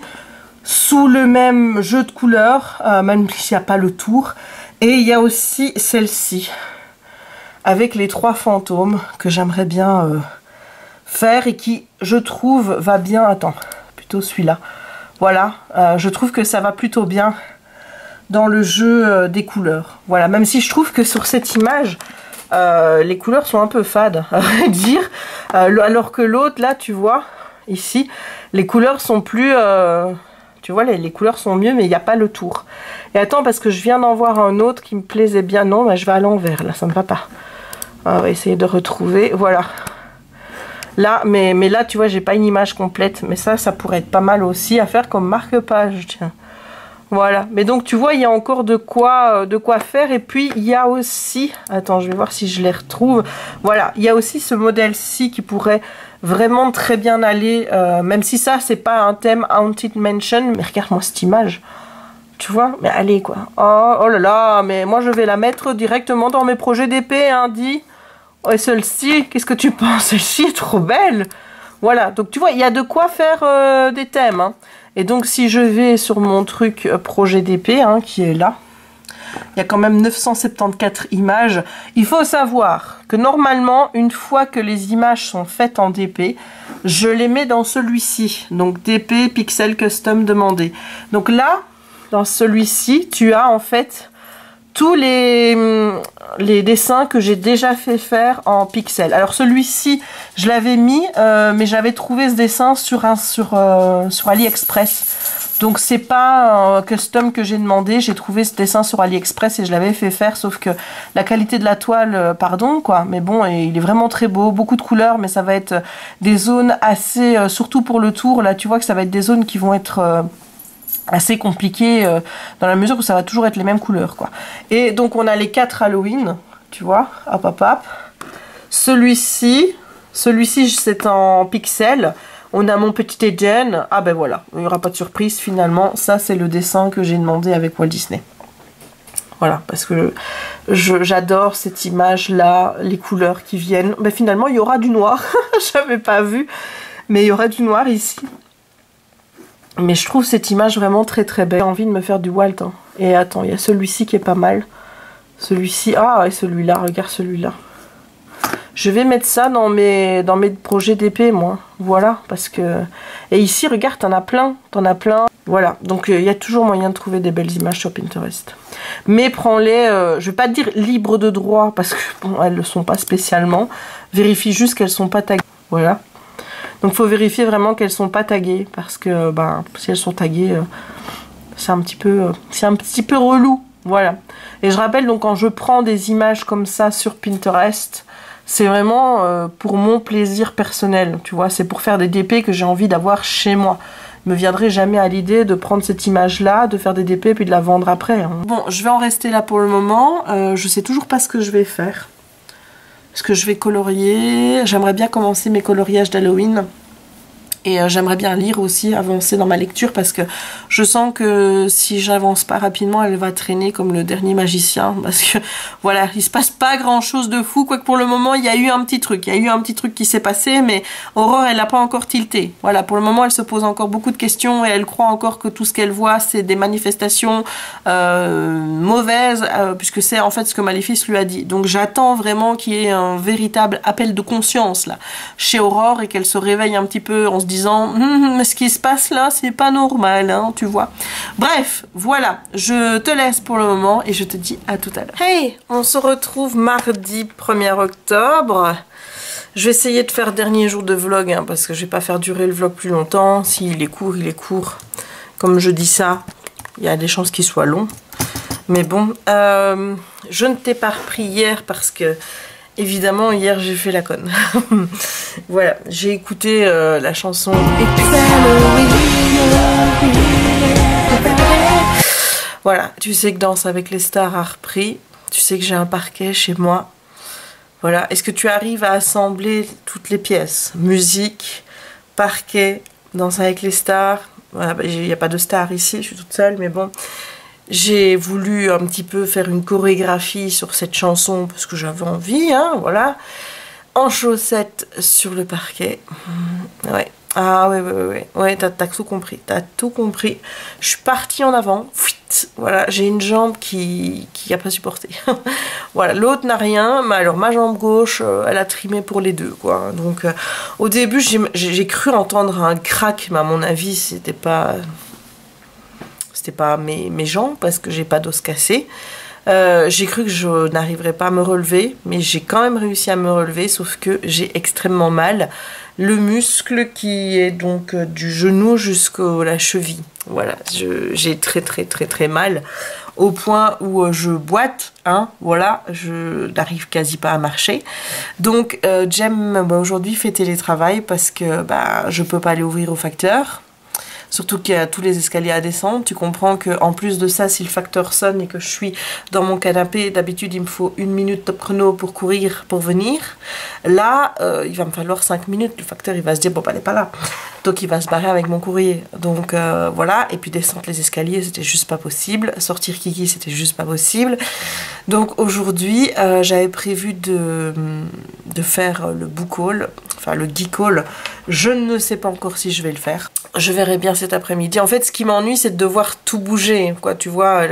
sous le même jeu de couleurs, même s'il n'y a pas le tour. Et il y a aussi celle-ci, avec les 3 fantômes, que j'aimerais bien faire et qui, je trouve, va bien... Attends, plutôt celui-là. Voilà, je trouve que ça va plutôt bien dans le jeu des couleurs. Voilà, même si je trouve que sur cette image, les couleurs sont un peu fades, à vrai dire. Alors que l'autre, là, tu vois, ici, les couleurs sont plus... tu vois, les couleurs sont mieux, mais il n'y a pas le tour. Et attends, parce que je viens d'en voir un autre qui me plaisait bien. Non, bah, je vais à l'envers, là, ça ne va pas. On va essayer de retrouver. Voilà. Là, mais là, tu vois, j'ai pas une image complète. Mais ça pourrait être pas mal aussi à faire comme marque-page, tiens. Voilà, mais donc tu vois, il y a encore de quoi faire. Et puis, il y a aussi... Attends, je vais voir si je les retrouve. Voilà, il y a aussi ce modèle-ci qui pourrait vraiment très bien aller. Même si ça, c'est pas un thème Haunted Mansion. Mais regarde-moi cette image. Tu vois, mais allez, quoi. Oh là là, mais moi, je vais la mettre directement dans mes projets d'épée, hein, dis. Oh, et celle-ci, qu'est-ce que tu penses? Celle-ci est trop belle. Voilà, donc tu vois, il y a de quoi faire des thèmes, hein. Et donc si je vais sur mon truc projet d'épée, hein, qui est là, il y a quand même 974 images. Il faut savoir que normalement, une fois que les images sont faites en DP, je les mets dans celui-ci. Donc DP Pixel Custom demandé. Donc là, dans celui-ci, tu as en fait tous les dessins que j'ai déjà fait faire en pixels. Alors celui-ci, je l'avais mis, mais j'avais trouvé ce dessin sur AliExpress. Donc c'est pas un custom que j'ai demandé, j'ai trouvé ce dessin sur AliExpress et je l'avais fait faire, sauf que la qualité de la toile, pardon quoi, mais bon, il est vraiment très beau, beaucoup de couleurs, mais ça va être des zones assez, surtout pour le tour, là tu vois que ça va être des zones qui vont être... assez compliqué dans la mesure où ça va toujours être les mêmes couleurs quoi. Et donc on a les 4 Halloween, tu vois, hop hop hop. Celui-ci c'est en pixel. On a mon petit Eden. Ah ben voilà, il n'y aura pas de surprise finalement. Ça c'est le dessin que j'ai demandé avec Walt Disney. Voilà, parce que j'adore cette image là, les couleurs qui viennent. Ben finalement il y aura du noir, j'avais pas vu, mais il y aura du noir ici. Mais je trouve cette image vraiment très très belle. J'ai envie de me faire du Walt. Hein. Et attends, il y a celui-ci qui est pas mal. Celui-ci. Ah, et celui-là, regarde celui-là. Je vais mettre ça dans mes projets d'épée, moi. Voilà, parce que... Et ici, regarde, t'en as plein. T'en as plein. Voilà, donc il y a toujours moyen de trouver des belles images sur Pinterest. Mais prends-les, je vais pas te dire libres de droit, parce que bon, elles ne le sont pas spécialement. Vérifie juste qu'elles sont pas taguées. Voilà. Donc il faut vérifier vraiment qu'elles sont pas taguées parce que ben, si elles sont taguées, c'est un petit peu relou. Voilà. Et je rappelle donc quand je prends des images comme ça sur Pinterest, c'est vraiment pour mon plaisir personnel. Tu vois, c'est pour faire des DP que j'ai envie d'avoir chez moi. Il me viendrait jamais à l'idée de prendre cette image-là, de faire des DP puis de la vendre après. Hein. Bon, je vais en rester là pour le moment. Je sais toujours pas ce que je vais faire. Est-ce que je vais colorier? J'aimerais bien commencer mes coloriages d'Halloween.
Et j'aimerais bien lire aussi, avancer dans ma lecture, parce que je sens que si j'avance pas rapidement, elle va traîner comme le dernier magicien, parce que voilà, il se passe pas grand chose de fou, quoique pour le moment il y a eu un petit truc, qui s'est passé, mais Aurore elle n'a pas encore tilté. Voilà, pour le moment elle se pose encore beaucoup de questions et elle croit encore que tout ce qu'elle voit c'est des manifestations mauvaises, puisque c'est en fait ce que Maléfice lui a dit. Donc j'attends vraiment qu'il y ait un véritable appel de conscience là chez Aurore et qu'elle se réveille un petit peu en se disant mais ce qui se passe là c'est pas normal, hein, tu vois. Bref, voilà, je te laisse pour le moment et je te dis à tout à l'heure. Hey, on se retrouve mardi 1er octobre. Je vais essayer de faire dernier jour de vlog, hein, parce que je vais pas faire durer le vlog plus longtemps. S'il est court, il est court. Comme je dis ça, il y a des chances qu'il soit long. Mais bon, je ne t'ai pas repris hier parce que évidemment, hier, j'ai fait la conne. Voilà, j'ai écouté la chanson. Voilà, tu sais que Danse avec les stars a repris. Tu sais que j'ai un parquet chez moi. Voilà, est-ce que tu arrives à assembler toutes les pièces? Musique, parquet, Danse avec les stars. Voilà, bah, il n'y a pas de stars ici, je suis toute seule, mais bon. J'ai voulu un petit peu faire une chorégraphie sur cette chanson parce que j'avais envie, hein, voilà. En chaussettes sur le parquet. Ouais. Ah ouais, t'as tout compris, Je suis partie en avant, voilà, j'ai une jambe qui a pas supporté. Voilà, l'autre n'a rien, mais alors ma jambe gauche, elle a trimé pour les deux, quoi. Donc au début, j'ai cru entendre un crack, mais à mon avis, c'était pas mes jambes, parce que j'ai pas d'os cassé. J'ai cru que je n'arriverais pas à me relever, mais j'ai quand même réussi à me relever, sauf que j'ai extrêmement mal. Le muscle qui est donc du genou jusqu'à la cheville. Voilà, j'ai très mal, au point où je boite, hein, voilà, je n'arrive quasi pas à marcher. Donc Jem, aujourd'hui, fait télétravail parce que je peux pas aller ouvrir au facteur. Surtout qu'il y a tous les escaliers à descendre. Tu comprends qu'en plus de ça, si le facteur sonne et que je suis dans mon canapé, d'habitude, il me faut 1 minute top chrono pour courir, pour venir. Là, il va me falloir 5 minutes. Le facteur, il va se dire, bon, elle n'est pas là. Donc, il va se barrer avec mon courrier. Donc, voilà. Et puis, descendre les escaliers, c'était juste pas possible. Sortir Kiki, c'était juste pas possible. Donc, aujourd'hui, j'avais prévu de faire le book haul, enfin, le geek haul. Je ne sais pas encore si je vais le faire. Je verrai bien cet après-midi. En fait, ce qui m'ennuie, c'est de devoir tout bouger, quoi. Tu vois,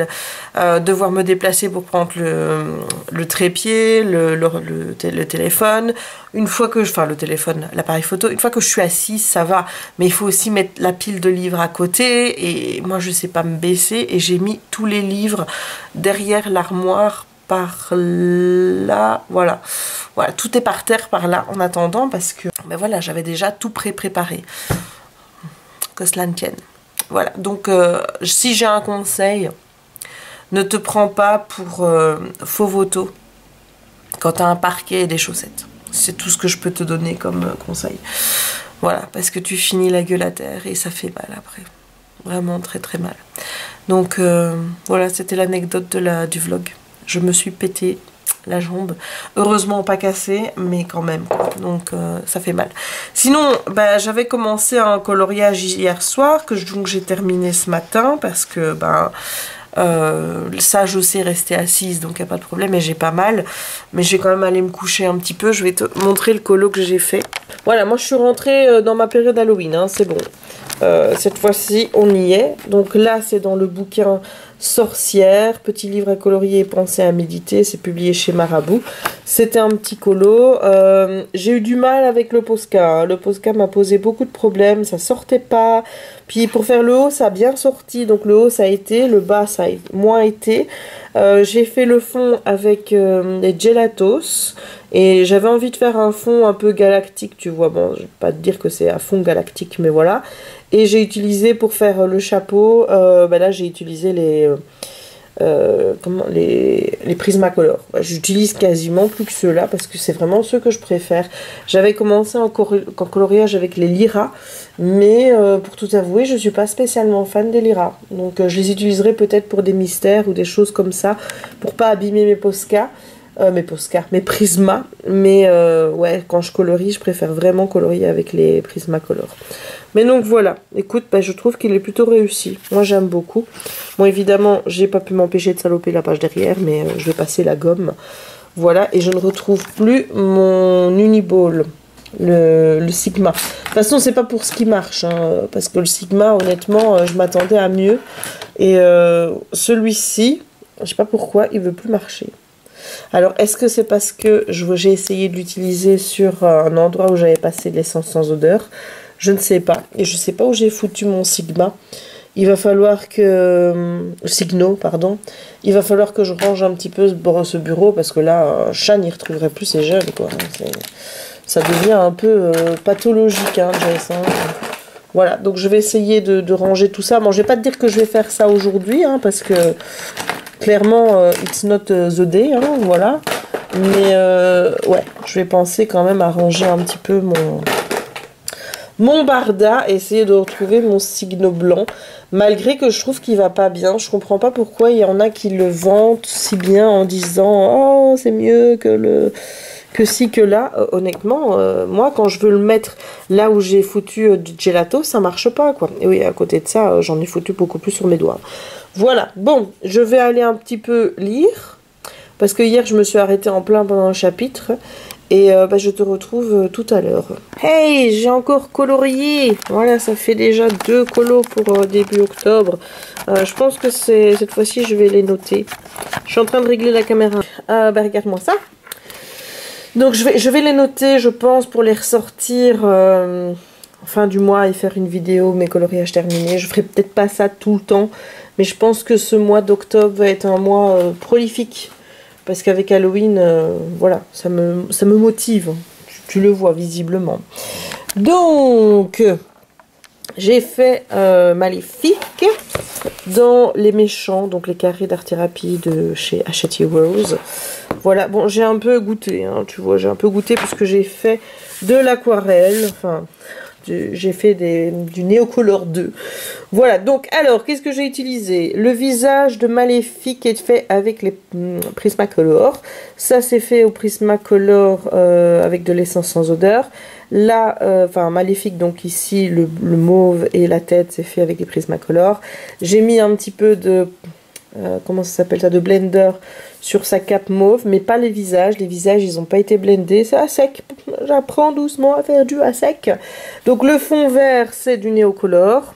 devoir me déplacer pour prendre le trépied, le téléphone. Une fois que le téléphone, l'appareil photo, une fois que je suis assise, ça va. Mais il faut aussi mettre la pile de livres à côté. Et moi, je sais pas me baisser. Et j'ai mis tous les livres derrière l'armoire par là, voilà, tout est par terre par là en attendant, parce que voilà, j'avais déjà tout préparé, que cela ne tienne. Voilà, donc si j'ai un conseil, ne te prends pas pour faux voto quand tu as un parquet et des chaussettes. C'est tout ce que je peux te donner comme conseil. Voilà, parce que tu finis la gueule à terre et ça fait mal après. Vraiment très mal. Donc voilà, c'était l'anecdote du vlog. Je me suis pété la jambe. Heureusement pas cassée, mais quand même. Donc ça fait mal. Sinon, j'avais commencé un coloriage hier soir, donc j'ai terminé ce matin, parce que ça je sais rester assise, donc il n'y a pas de problème, et j'ai pas mal. Mais je vais quand même aller me coucher un petit peu. Je vais te montrer le colo que j'ai fait. Voilà, moi je suis rentrée dans ma période Halloween, hein, c'est bon. Cette fois-ci on y est. Donc là c'est dans le bouquin Sorcière, petit livre à colorier et penser à méditer, c'est publié chez Marabout. C'était un petit colo. J'ai eu du mal avec le Posca, hein. Le Posca m'a posé beaucoup de problèmes, ça sortait pas. Puis pour faire le haut, ça a bien sorti, donc le haut ça a été, le bas ça a moins été. J'ai fait le fond avec des gelatos et j'avais envie de faire un fond un peu galactique, tu vois. Bon, je vais pas te dire que c'est un fond galactique, mais voilà. Et j'ai utilisé pour faire le chapeau, là j'ai utilisé les Prismacolor. J'utilise quasiment plus que ceux-là parce que c'est vraiment ceux que je préfère. J'avais commencé en coloriage avec les Lyra, mais pour tout avouer, je suis pas spécialement fan des Lyra. Donc je les utiliserai peut-être pour des mystères ou des choses comme ça, pour pas abîmer mes Posca. Mes Prisma, mais ouais, quand je colorie, je préfère vraiment colorier avec les Prismacolor.
Mais donc voilà, écoute, bah, je trouve qu'il est plutôt réussi. Moi j'aime beaucoup. Bon évidemment, j'ai pas pu m'empêcher de saloper la page derrière, mais je vais passer la gomme. Voilà, et je ne retrouve plus mon Uniball, le Sigma. De toute façon, c'est pas pour ce qui marche, hein, parce que le Sigma, honnêtement, je m'attendais à mieux. Et celui-ci, je sais pas pourquoi, il veut plus marcher. Alors, est-ce que c'est parce que j'ai essayé de l'utiliser sur un endroit où j'avais passé de l'essence sans odeur? Je ne sais pas. Et je ne sais pas où j'ai foutu mon Sigma. Il va falloir que... Signo, pardon. Il va falloir que je range un petit peu ce bureau, parce que là, Chan n'y retrouverait plus ses jeunes, quoi. Ça devient un peu pathologique, hein, Jess, hein. Voilà, donc je vais essayer de ranger tout ça. Bon, je vais pas te dire que je vais faire ça aujourd'hui, hein, parce que... Clairement, it's not the day, hein, voilà. Mais ouais, je vais penser quand même à ranger un petit peu mon barda et essayer de retrouver mon Signo blanc. Malgré que je trouve qu'il va pas bien. Je comprends pas pourquoi il y en a qui le vantent si bien en disant « Oh, c'est mieux que ci, que là. » Honnêtement, moi, quand je veux le mettre là où j'ai foutu du gelato, ça marche pas, quoi. Et oui, à côté de ça, j'en ai foutu beaucoup plus sur mes doigts. Voilà, bon, je vais aller un petit peu lire, parce que hier je me suis arrêtée en plein pendant un chapitre, et bah, je te retrouve tout à l'heure. Hey, j'ai encore colorié. Voilà, ça fait déjà 2 colos pour début octobre. Je pense que cette fois-ci je vais les noter. Je suis en train de régler la caméra. Bah regarde-moi ça. Donc je vais les noter, je pense, pour les ressortir fin du mois et faire une vidéo, mes coloriages terminés. Je ferai peut-être pas ça tout le temps, mais je pense que ce mois d'octobre va être un mois prolifique. Parce qu'avec Halloween, voilà, ça me motive. Tu le vois visiblement. Donc, j'ai fait Maléfique dans Les Méchants, donc les carrés d'art-thérapie de chez Hachette Rose. Voilà, bon, j'ai un peu goûté, hein, tu vois, j'ai un peu goûté puisque j'ai fait de l'aquarelle, enfin... J'ai fait du Neocolor 2. Voilà, donc alors, qu'est-ce que j'ai utilisé? Le visage de Maléfique est fait avec les Prismacolor. Ça, c'est fait au Prismacolor avec de l'essence sans odeur. Là, enfin, Maléfique, donc ici, le mauve et la tête, c'est fait avec les Prismacolor. J'ai mis un petit peu de... comment ça s'appelle ça, de blender sur sa cape mauve, mais pas les visages. Les visages, ils n'ont pas été blendés, c'est à sec. J'apprends doucement à faire du à sec. Donc le fond vert, c'est du Neocolor.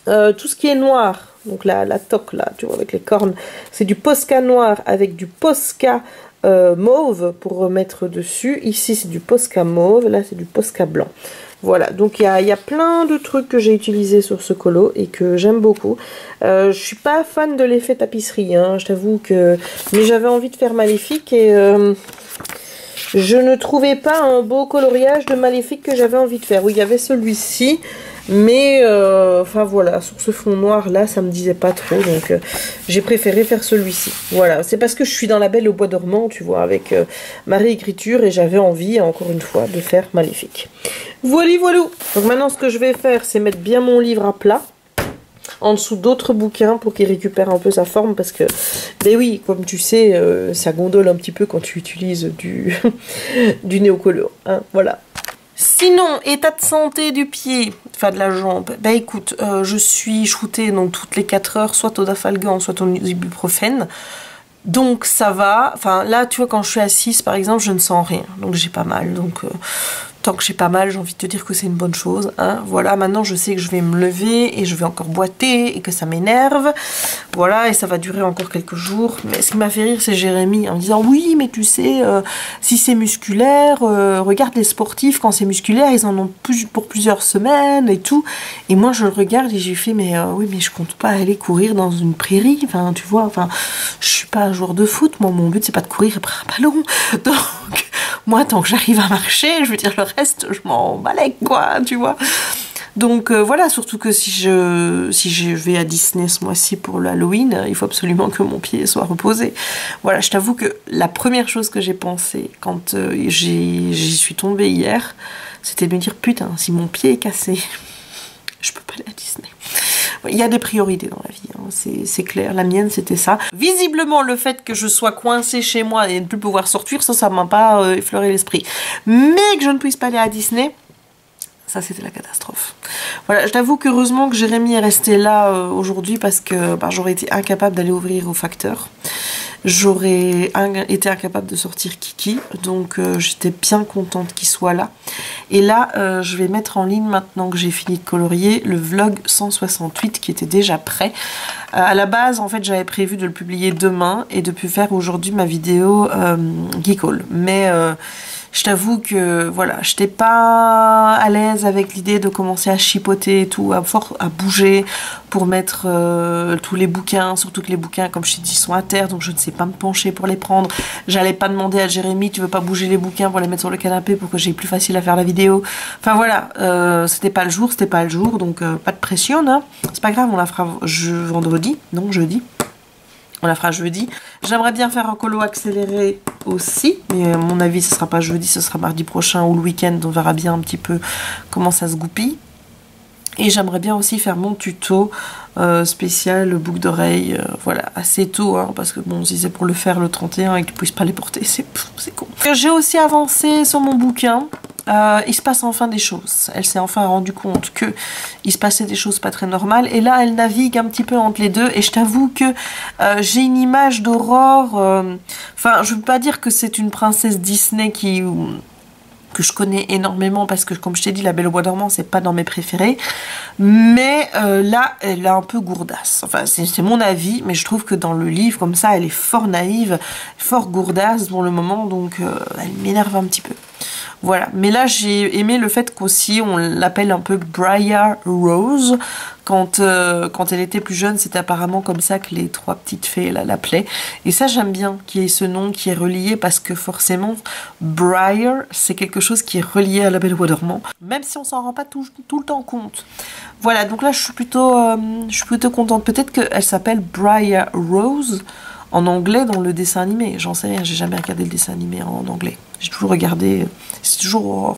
Tout ce qui est noir, donc la toque là, tu vois, avec les cornes, c'est du Posca noir avec du Posca mauve pour remettre dessus. Ici, c'est du Posca mauve, là, c'est du Posca blanc. Voilà, donc il y a plein de trucs que j'ai utilisés sur ce colo et que j'aime beaucoup. Je suis pas fan de l'effet tapisserie, hein, je t'avoue que... Mais j'avais envie de faire Maléfique et je ne trouvais pas un beau coloriage de Maléfique que j'avais envie de faire. Oui, il y avait celui-ci, mais enfin voilà, sur ce fond noir là, ça me disait pas trop, donc j'ai préféré faire celui-ci. Voilà, c'est parce que je suis dans la Belle au bois dormant, tu vois, avec ma réécriture et j'avais envie, encore une fois, de faire Maléfique. Voilà, voilà. Donc maintenant, ce que je vais faire, c'est mettre bien mon livre à plat en dessous d'autres bouquins pour qu'il récupère un peu sa forme parce que, ben oui, comme tu sais, ça gondole un petit peu quand tu utilises du Neocolor, hein, voilà. Sinon, état de santé du pied, enfin de la jambe, bah écoute, je suis shootée donc toutes les 4 heures, soit au Dafalgan, soit au ibuprofène. Donc ça va, enfin là tu vois quand je suis assise par exemple je ne sens rien, donc j'ai pas mal, donc tant que j'ai pas mal j'ai envie de te dire que c'est une bonne chose, hein. Voilà, maintenant je sais que je vais me lever et je vais encore boiter et que ça m'énerve, voilà, et ça va durer encore quelques jours. Mais ce qui m'a fait rire c'est Jérémy en me disant oui mais tu sais si c'est musculaire, regarde les sportifs quand c'est musculaire ils en ont pour plusieurs semaines et tout, et moi je le regarde et j'ai fait mais oui mais je compte pas aller courir dans une prairie, enfin tu vois, enfin je suis pas un joueur de foot, moi mon but c'est pas de courir après un ballon, donc moi tant que j'arrive à marcher, je veux dire le reste je m'en balèque quoi, tu vois. Donc voilà, surtout que si je vais à Disney ce mois-ci pour l'Halloween, il faut absolument que mon pied soit reposé. Voilà, je t'avoue que la première chose que j'ai pensé quand j'y suis tombée hier, c'était de me dire putain, si mon pied est cassé, je peux pas aller à Disney. Il y a des priorités dans la vie, hein, c'est clair. La mienne, c'était ça. Visiblement, le fait que je sois coincée chez moi et ne plus pouvoir sortir, ça m'a pas effleuré l'esprit. Mais que je ne puisse pas aller à Disney,
Ça, c'était la catastrophe. Voilà, je t'avoue qu'heureusement que Jérémy est resté là aujourd'hui parce que j'aurais été incapable d'aller ouvrir au facteur. J'aurais été incapable de sortir Kiki, donc j'étais bien contente qu'il soit là. Et là, je vais mettre en ligne, maintenant que j'ai fini de colorier, le vlog 168 qui était déjà prêt. À la base, en fait, j'avais prévu de le publier demain et de faire aujourd'hui ma vidéo Geek Haul. Mais je t'avoue que voilà, j'étais pas à l'aise avec l'idée de commencer à chipoter et tout, à bouger pour mettre tous les bouquins, surtout que les bouquins, comme je t'ai dit, sont à terre, donc je ne sais pas me pencher pour les prendre. J'allais pas demander à Jérémy, tu veux pas bouger les bouquins pour les mettre sur le canapé pour que j'ai plus facile à faire la vidéo. Enfin voilà, c'était pas le jour, donc pas de pression, hein. C'est pas grave, on la fera vendredi, non jeudi. On la fera jeudi. J'aimerais bien faire un colo accéléré aussi, mais à mon avis ce sera pas jeudi, ce sera mardi prochain ou le week-end, on verra bien un petit peu comment ça se goupille. Et j'aimerais bien aussi faire mon tuto spécial boucle d'oreille, voilà, assez tôt, hein, parce que bon, si c'est pour le faire le 31 et que tu puisses pas les porter, c'est con. J'ai aussi avancé sur mon bouquin. Il se passe enfin des choses. Elle s'est enfin rendue compte que il se passait des choses pas très normales. Et là, elle navigue un petit peu entre les deux. Et je t'avoue que j'ai une image d'Aurore. Enfin, je veux pas dire que c'est une princesse Disney que je connais énormément parce que, comme je t'ai dit, La Belle au Bois dormant, c'est pas dans mes préférés. Mais là, elle est un peu gourdasse. Enfin, c'est mon avis, mais je trouve que dans le livre, comme ça, elle est fort naïve, fort gourdasse pour le moment. Donc, elle m'énerve un petit peu. Voilà, mais là j'ai aimé le fait qu'aussi on l'appelle un peu Briar Rose. Quand elle était plus jeune, c'était apparemment comme ça que les trois petites fées l'appelaient. Et ça j'aime bien qu'il y ait ce nom qui est relié parce que forcément Briar c'est quelque chose qui est relié à La Belle au Bois dormant, même si on s'en rend pas tout le temps compte. Voilà, donc là je suis plutôt contente. Peut-être qu'elle s'appelle Briar Rose en anglais dans le dessin animé, j'en sais rien, j'ai jamais regardé le dessin animé en anglais. J'ai toujours regardé, c'est toujours Aurora.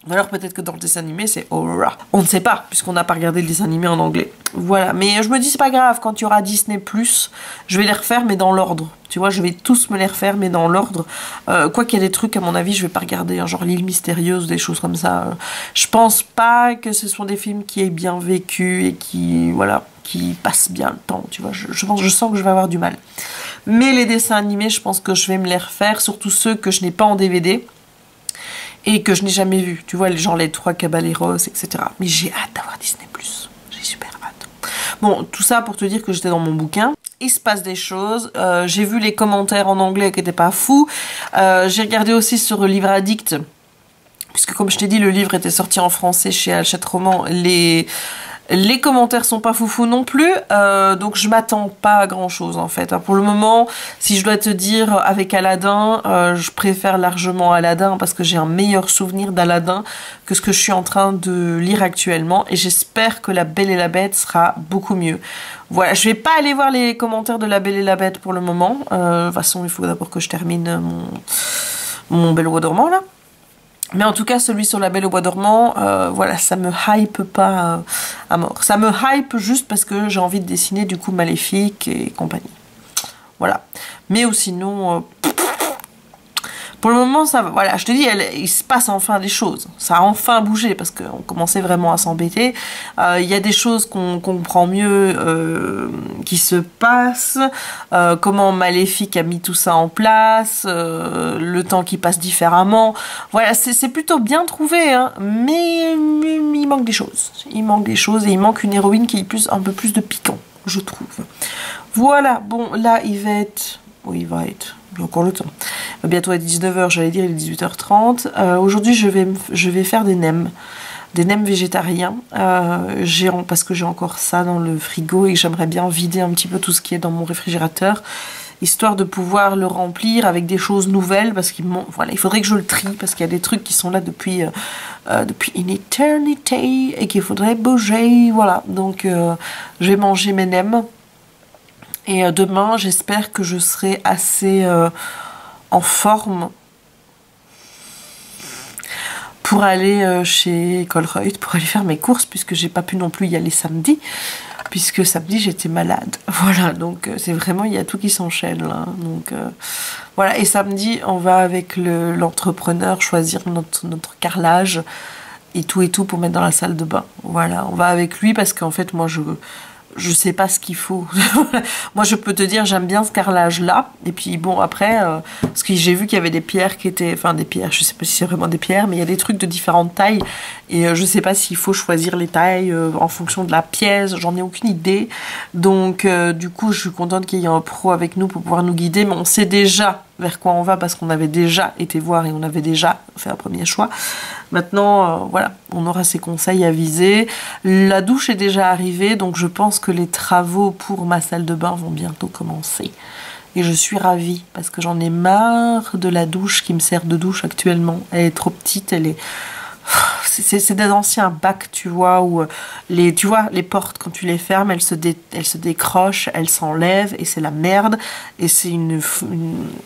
Ou alors peut-être que dans le dessin animé c'est Aurora. On ne sait pas, puisqu'on n'a pas regardé le dessin animé en anglais. Voilà, mais je me dis c'est pas grave, quand il y aura Disney+, je vais les refaire mais dans l'ordre. Tu vois, je vais tous me les refaire mais dans l'ordre. Quoi qu'il y ait des trucs, à mon avis, je vais pas regarder, hein, genre L'île mystérieuse, des choses comme ça. Je pense pas que ce sont des films qui aient bien vécu et qui, voilà, qui passent bien le temps, tu vois. Je sens que je vais avoir du mal. Mais les dessins animés, je pense que je vais me les refaire, surtout ceux que je n'ai pas en DVD et que je n'ai jamais vus. Tu vois, genre les trois Caballeros, etc. Mais j'ai hâte d'avoir Disney+. J'ai super hâte. Bon, tout ça pour te dire que j'étais dans mon bouquin. Il se passe des choses. J'ai vu les commentaires en anglais qui n'étaient pas fous. J'ai regardé aussi sur Livre Addict, puisque comme je t'ai dit, le livre était sorti en français chez Hachette Roman. Les commentaires sont pas foufou non plus, donc je m'attends pas à grand chose en fait. Pour le moment, si je dois te dire avec Aladdin, je préfère largement Aladdin parce que j'ai un meilleur souvenir d'Aladdin que ce que je suis en train de lire actuellement et j'espère que La Belle et la Bête sera beaucoup mieux. Voilà, je vais pas aller voir les commentaires de La Belle et la Bête pour le moment. De toute façon, il faut d'abord que je termine mon Belle au Bois dormant là. Mais en tout cas, celui sur La Belle au Bois dormant, voilà, ça me hype pas à mort. Ça me hype juste parce que j'ai envie de dessiner du coup Maléfique et compagnie. Voilà. Mais sinon, pour le moment, ça va. Voilà, je te dis, il se passe enfin des choses. Ça a enfin bougé parce qu'on commençait vraiment à s'embêter. Il y a des choses qu'on comprend mieux qui se passent. Comment Maléfique a mis tout ça en place. Le temps qui passe différemment. Voilà, c'est plutôt bien trouvé. Hein, mais il manque des choses. Il manque des choses et il manque une héroïne qui ait un peu plus de piquant, je trouve. Voilà, bon, là, il va être... Oui, il va être... J'ai encore le temps. Bientôt à 19h, j'allais dire, il est 18h30. Aujourd'hui, je vais faire des nems végétariens. Parce que j'ai encore ça dans le frigo et que j'aimerais bien vider un petit peu tout ce qui est dans mon réfrigérateur, histoire de pouvoir le remplir avec des choses nouvelles, parce qu'il voilà, il faudrait que je le trie, parce qu'il y a des trucs qui sont là depuis une éternité et qu'il faudrait bouger. Voilà, donc je vais manger mes nems. Et demain, j'espère que je serai assez en forme pour aller chez Colruyt, pour aller faire mes courses, puisque j'ai pas pu non plus y aller samedi, puisque samedi j'étais malade. Voilà, donc c'est vraiment, il y a tout qui s'enchaîne là. Donc voilà, et samedi, on va avec l'entrepreneur choisir notre carrelage. et tout pour mettre dans la salle de bain. Voilà, on va avec lui parce qu'en fait moi je sais pas ce qu'il faut. Moi je peux te dire j'aime bien ce carrelage là, et puis bon après parce que j'ai vu qu'il y avait des pierres qui étaient, enfin des pierres, je sais pas si c'est vraiment des pierres, mais il y a des trucs de différentes tailles et je sais pas s'il faut choisir les tailles en fonction de la pièce, j'en ai aucune idée. Donc du coup je suis contente qu'il y ait un pro avec nous pour pouvoir nous guider, mais on sait déjà vers quoi on va parce qu'on avait déjà été voir et on avait déjà fait un premier choix. Maintenant, voilà, on aura ses conseils avisés. La douche est déjà arrivée, donc je pense que les travaux pour ma salle de bain vont bientôt commencer. Et je suis ravie parce que j'en ai marre de la douche qui me sert de douche actuellement. Elle est trop petite, elle est... C'est des anciens bacs, tu vois, où les portes, quand tu les fermes, elles se décrochent, elles s'enlèvent, et c'est la merde. Et c'est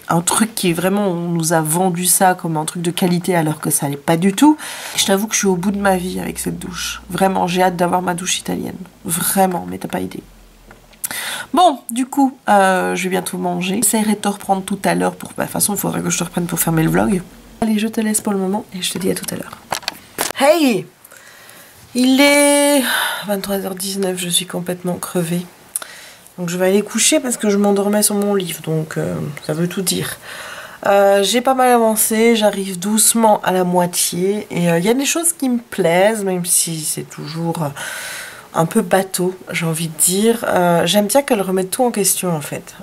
un truc qui est vraiment, on nous a vendu ça comme un truc de qualité alors que ça l'est pas du tout. Et je t'avoue que je suis au bout de ma vie avec cette douche. Vraiment, j'ai hâte d'avoir ma douche italienne. Vraiment, mais t'as pas idée. Bon, du coup, je vais bientôt manger. J'essaierai de te reprendre tout à l'heure. De toute façon, il faudrait que je te reprenne pour fermer le vlog. Allez, je te laisse pour le moment et je te dis à tout à l'heure. Hey! Il est 23h19, je suis complètement crevée. Donc je vais aller coucher parce que je m'endormais sur mon livre, donc ça veut tout dire. J'ai pas mal avancé, j'arrive doucement à la moitié. Et il y a des choses qui me plaisent, même si c'est toujours un peu bateau, j'ai envie de dire. J'aime bien qu'elle remette tout en question en fait.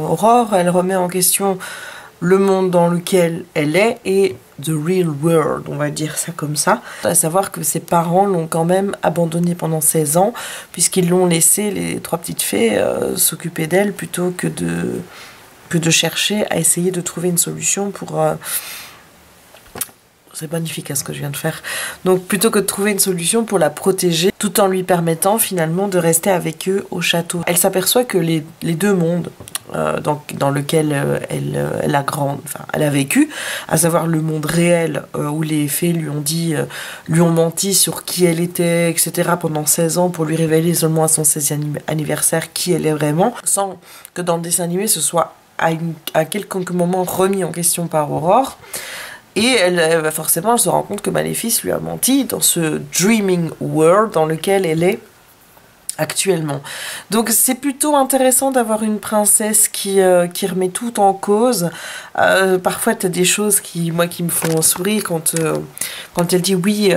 Aurore, elle remet en question le monde dans lequel elle est et the real world, on va dire ça comme ça. À savoir que ses parents l'ont quand même abandonnée pendant 16 ans, puisqu'ils l'ont laissé, les trois petites fées, s'occuper d'elle plutôt que de chercher à essayer de trouver une solution pour... C'est magnifique ce que je viens de faire. Donc plutôt que de trouver une solution pour la protéger, tout en lui permettant finalement de rester avec eux au château. Elle s'aperçoit que les deux mondes dans lequel elle a vécu, à savoir le monde réel où les fées lui ont menti sur qui elle était, etc. pendant 16 ans pour lui révéler seulement à son 16e anniversaire qui elle est vraiment, sans que dans le dessin animé ce soit à quelconque moment remis en question par Aurore. Et elle forcément elle se rend compte que Maléfice lui a menti dans ce dreaming world dans lequel elle est actuellement. Donc c'est plutôt intéressant d'avoir une princesse qui remet tout en cause. Parfois tu as des choses qui me font sourire quand elle dit oui,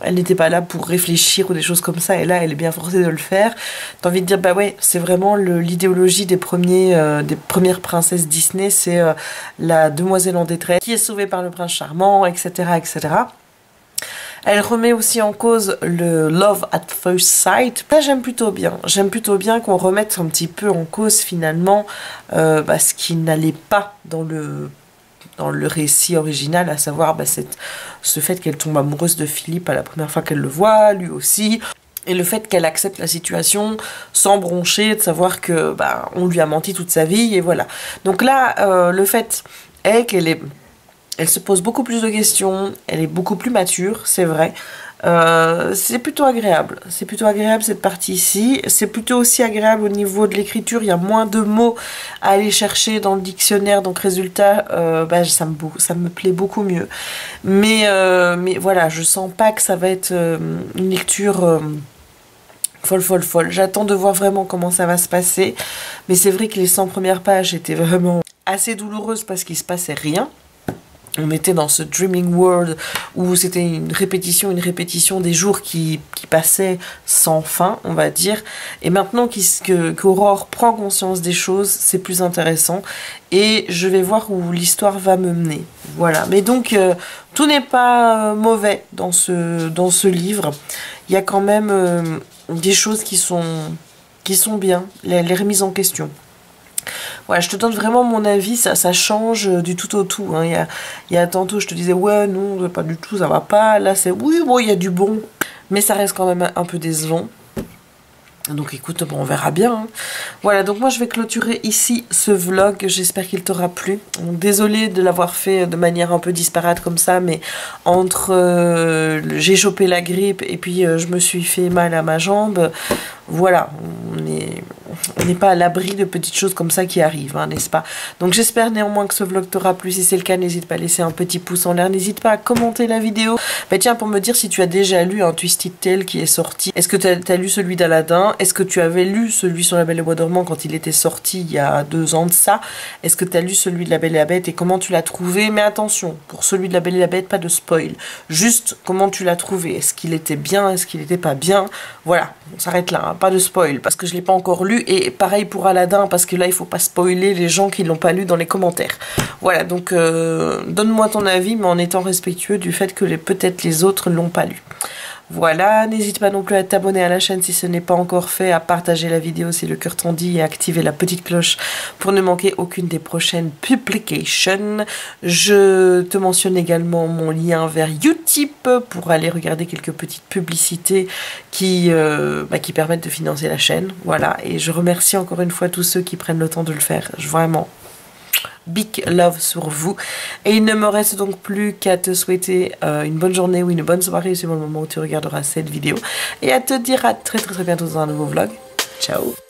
elle n'était pas là pour réfléchir ou des choses comme ça, et là elle est bien forcée de le faire. T'as envie de dire bah ouais, c'est vraiment l'idéologie des premières princesses Disney, c'est la demoiselle en détresse qui est sauvée par le prince charmant, etc., etc. Elle remet aussi en cause le love at first sight. Là, j'aime plutôt bien. J'aime plutôt bien qu'on remette un petit peu en cause finalement ce qui n'allait pas dans le récit original, à savoir ce fait qu'elle tombe amoureuse de Philippe à la première fois qu'elle le voit, lui aussi. Et le fait qu'elle accepte la situation sans broncher, de savoir que on lui a menti toute sa vie, et voilà. Donc là, le fait est qu'elle se pose beaucoup plus de questions, elle est beaucoup plus mature, c'est vrai. C'est plutôt agréable. C'est plutôt agréable cette partie-ci. C'est plutôt aussi agréable au niveau de l'écriture. Il y a moins de mots à aller chercher dans le dictionnaire. Donc résultat, ça me plaît beaucoup mieux. Mais voilà, je sens pas que ça va être une lecture... folle. J'attends de voir vraiment comment ça va se passer. Mais c'est vrai que les 100 premières pages étaient vraiment assez douloureuses parce qu'il se passait rien. On était dans ce dreaming world où c'était une répétition des jours qui passaient sans fin, on va dire. Et maintenant qu'Aurore prend conscience des choses, c'est plus intéressant. Et je vais voir où l'histoire va me mener. Voilà. Mais donc, tout n'est pas mauvais dans ce livre. Il y a quand même des choses qui sont bien, les remises en question. Ouais, je te donne vraiment mon avis, ça change du tout au tout. Hein. Il y a tantôt, je te disais, ouais, non, pas du tout, ça va pas. Là, c'est, oui, bon, il y a du bon, mais ça reste quand même un peu décevant. Donc écoute, bon, on verra bien. Hein. Voilà, donc moi je vais clôturer ici ce vlog. J'espère qu'il t'aura plu. Désolée de l'avoir fait de manière un peu disparate comme ça, mais entre j'ai chopé la grippe et puis je me suis fait mal à ma jambe. Voilà, on n'est pas à l'abri de petites choses comme ça qui arrivent, hein, n'est-ce pas? Donc j'espère néanmoins que ce vlog t'aura plu. Si c'est le cas, n'hésite pas à laisser un petit pouce en l'air. N'hésite pas à commenter la vidéo. Bah tiens, pour me dire si tu as déjà lu un Twisted Tale qui est sorti. Est-ce que tu as lu celui d'Aladin? Est-ce que tu avais lu celui sur La Belle et le Bois dormant quand il était sorti il y a 2 ans de ça? Est-ce que tu as lu celui de La Belle et la Bête et comment tu l'as trouvé? Mais attention, pour celui de La Belle et la Bête, pas de spoil. Juste comment tu l'as trouvé. Est-ce qu'il était bien? Est-ce qu'il n'était pas bien? Voilà, on s'arrête là, hein. Pas de spoil parce que je l'ai pas encore lu et pareil pour Aladin parce que là il faut pas spoiler les gens qui l'ont pas lu dans les commentaires. Voilà, donc donne-moi ton avis mais en étant respectueux du fait que peut-être les autres l'ont pas lu. Voilà, n'hésite pas non plus à t'abonner à la chaîne si ce n'est pas encore fait, à partager la vidéo si le cœur t'en dit et à activer la petite cloche pour ne manquer aucune des prochaines publications. Je te mentionne également mon lien vers Utip pour aller regarder quelques petites publicités qui permettent de financer la chaîne. Voilà, et je remercie encore une fois tous ceux qui prennent le temps de le faire. Vraiment. Big love sur vous. Et il ne me reste donc plus qu'à te souhaiter une bonne journée ou une bonne soirée suivant le moment où tu regarderas cette vidéo. Et à te dire à très bientôt dans un nouveau vlog. Ciao!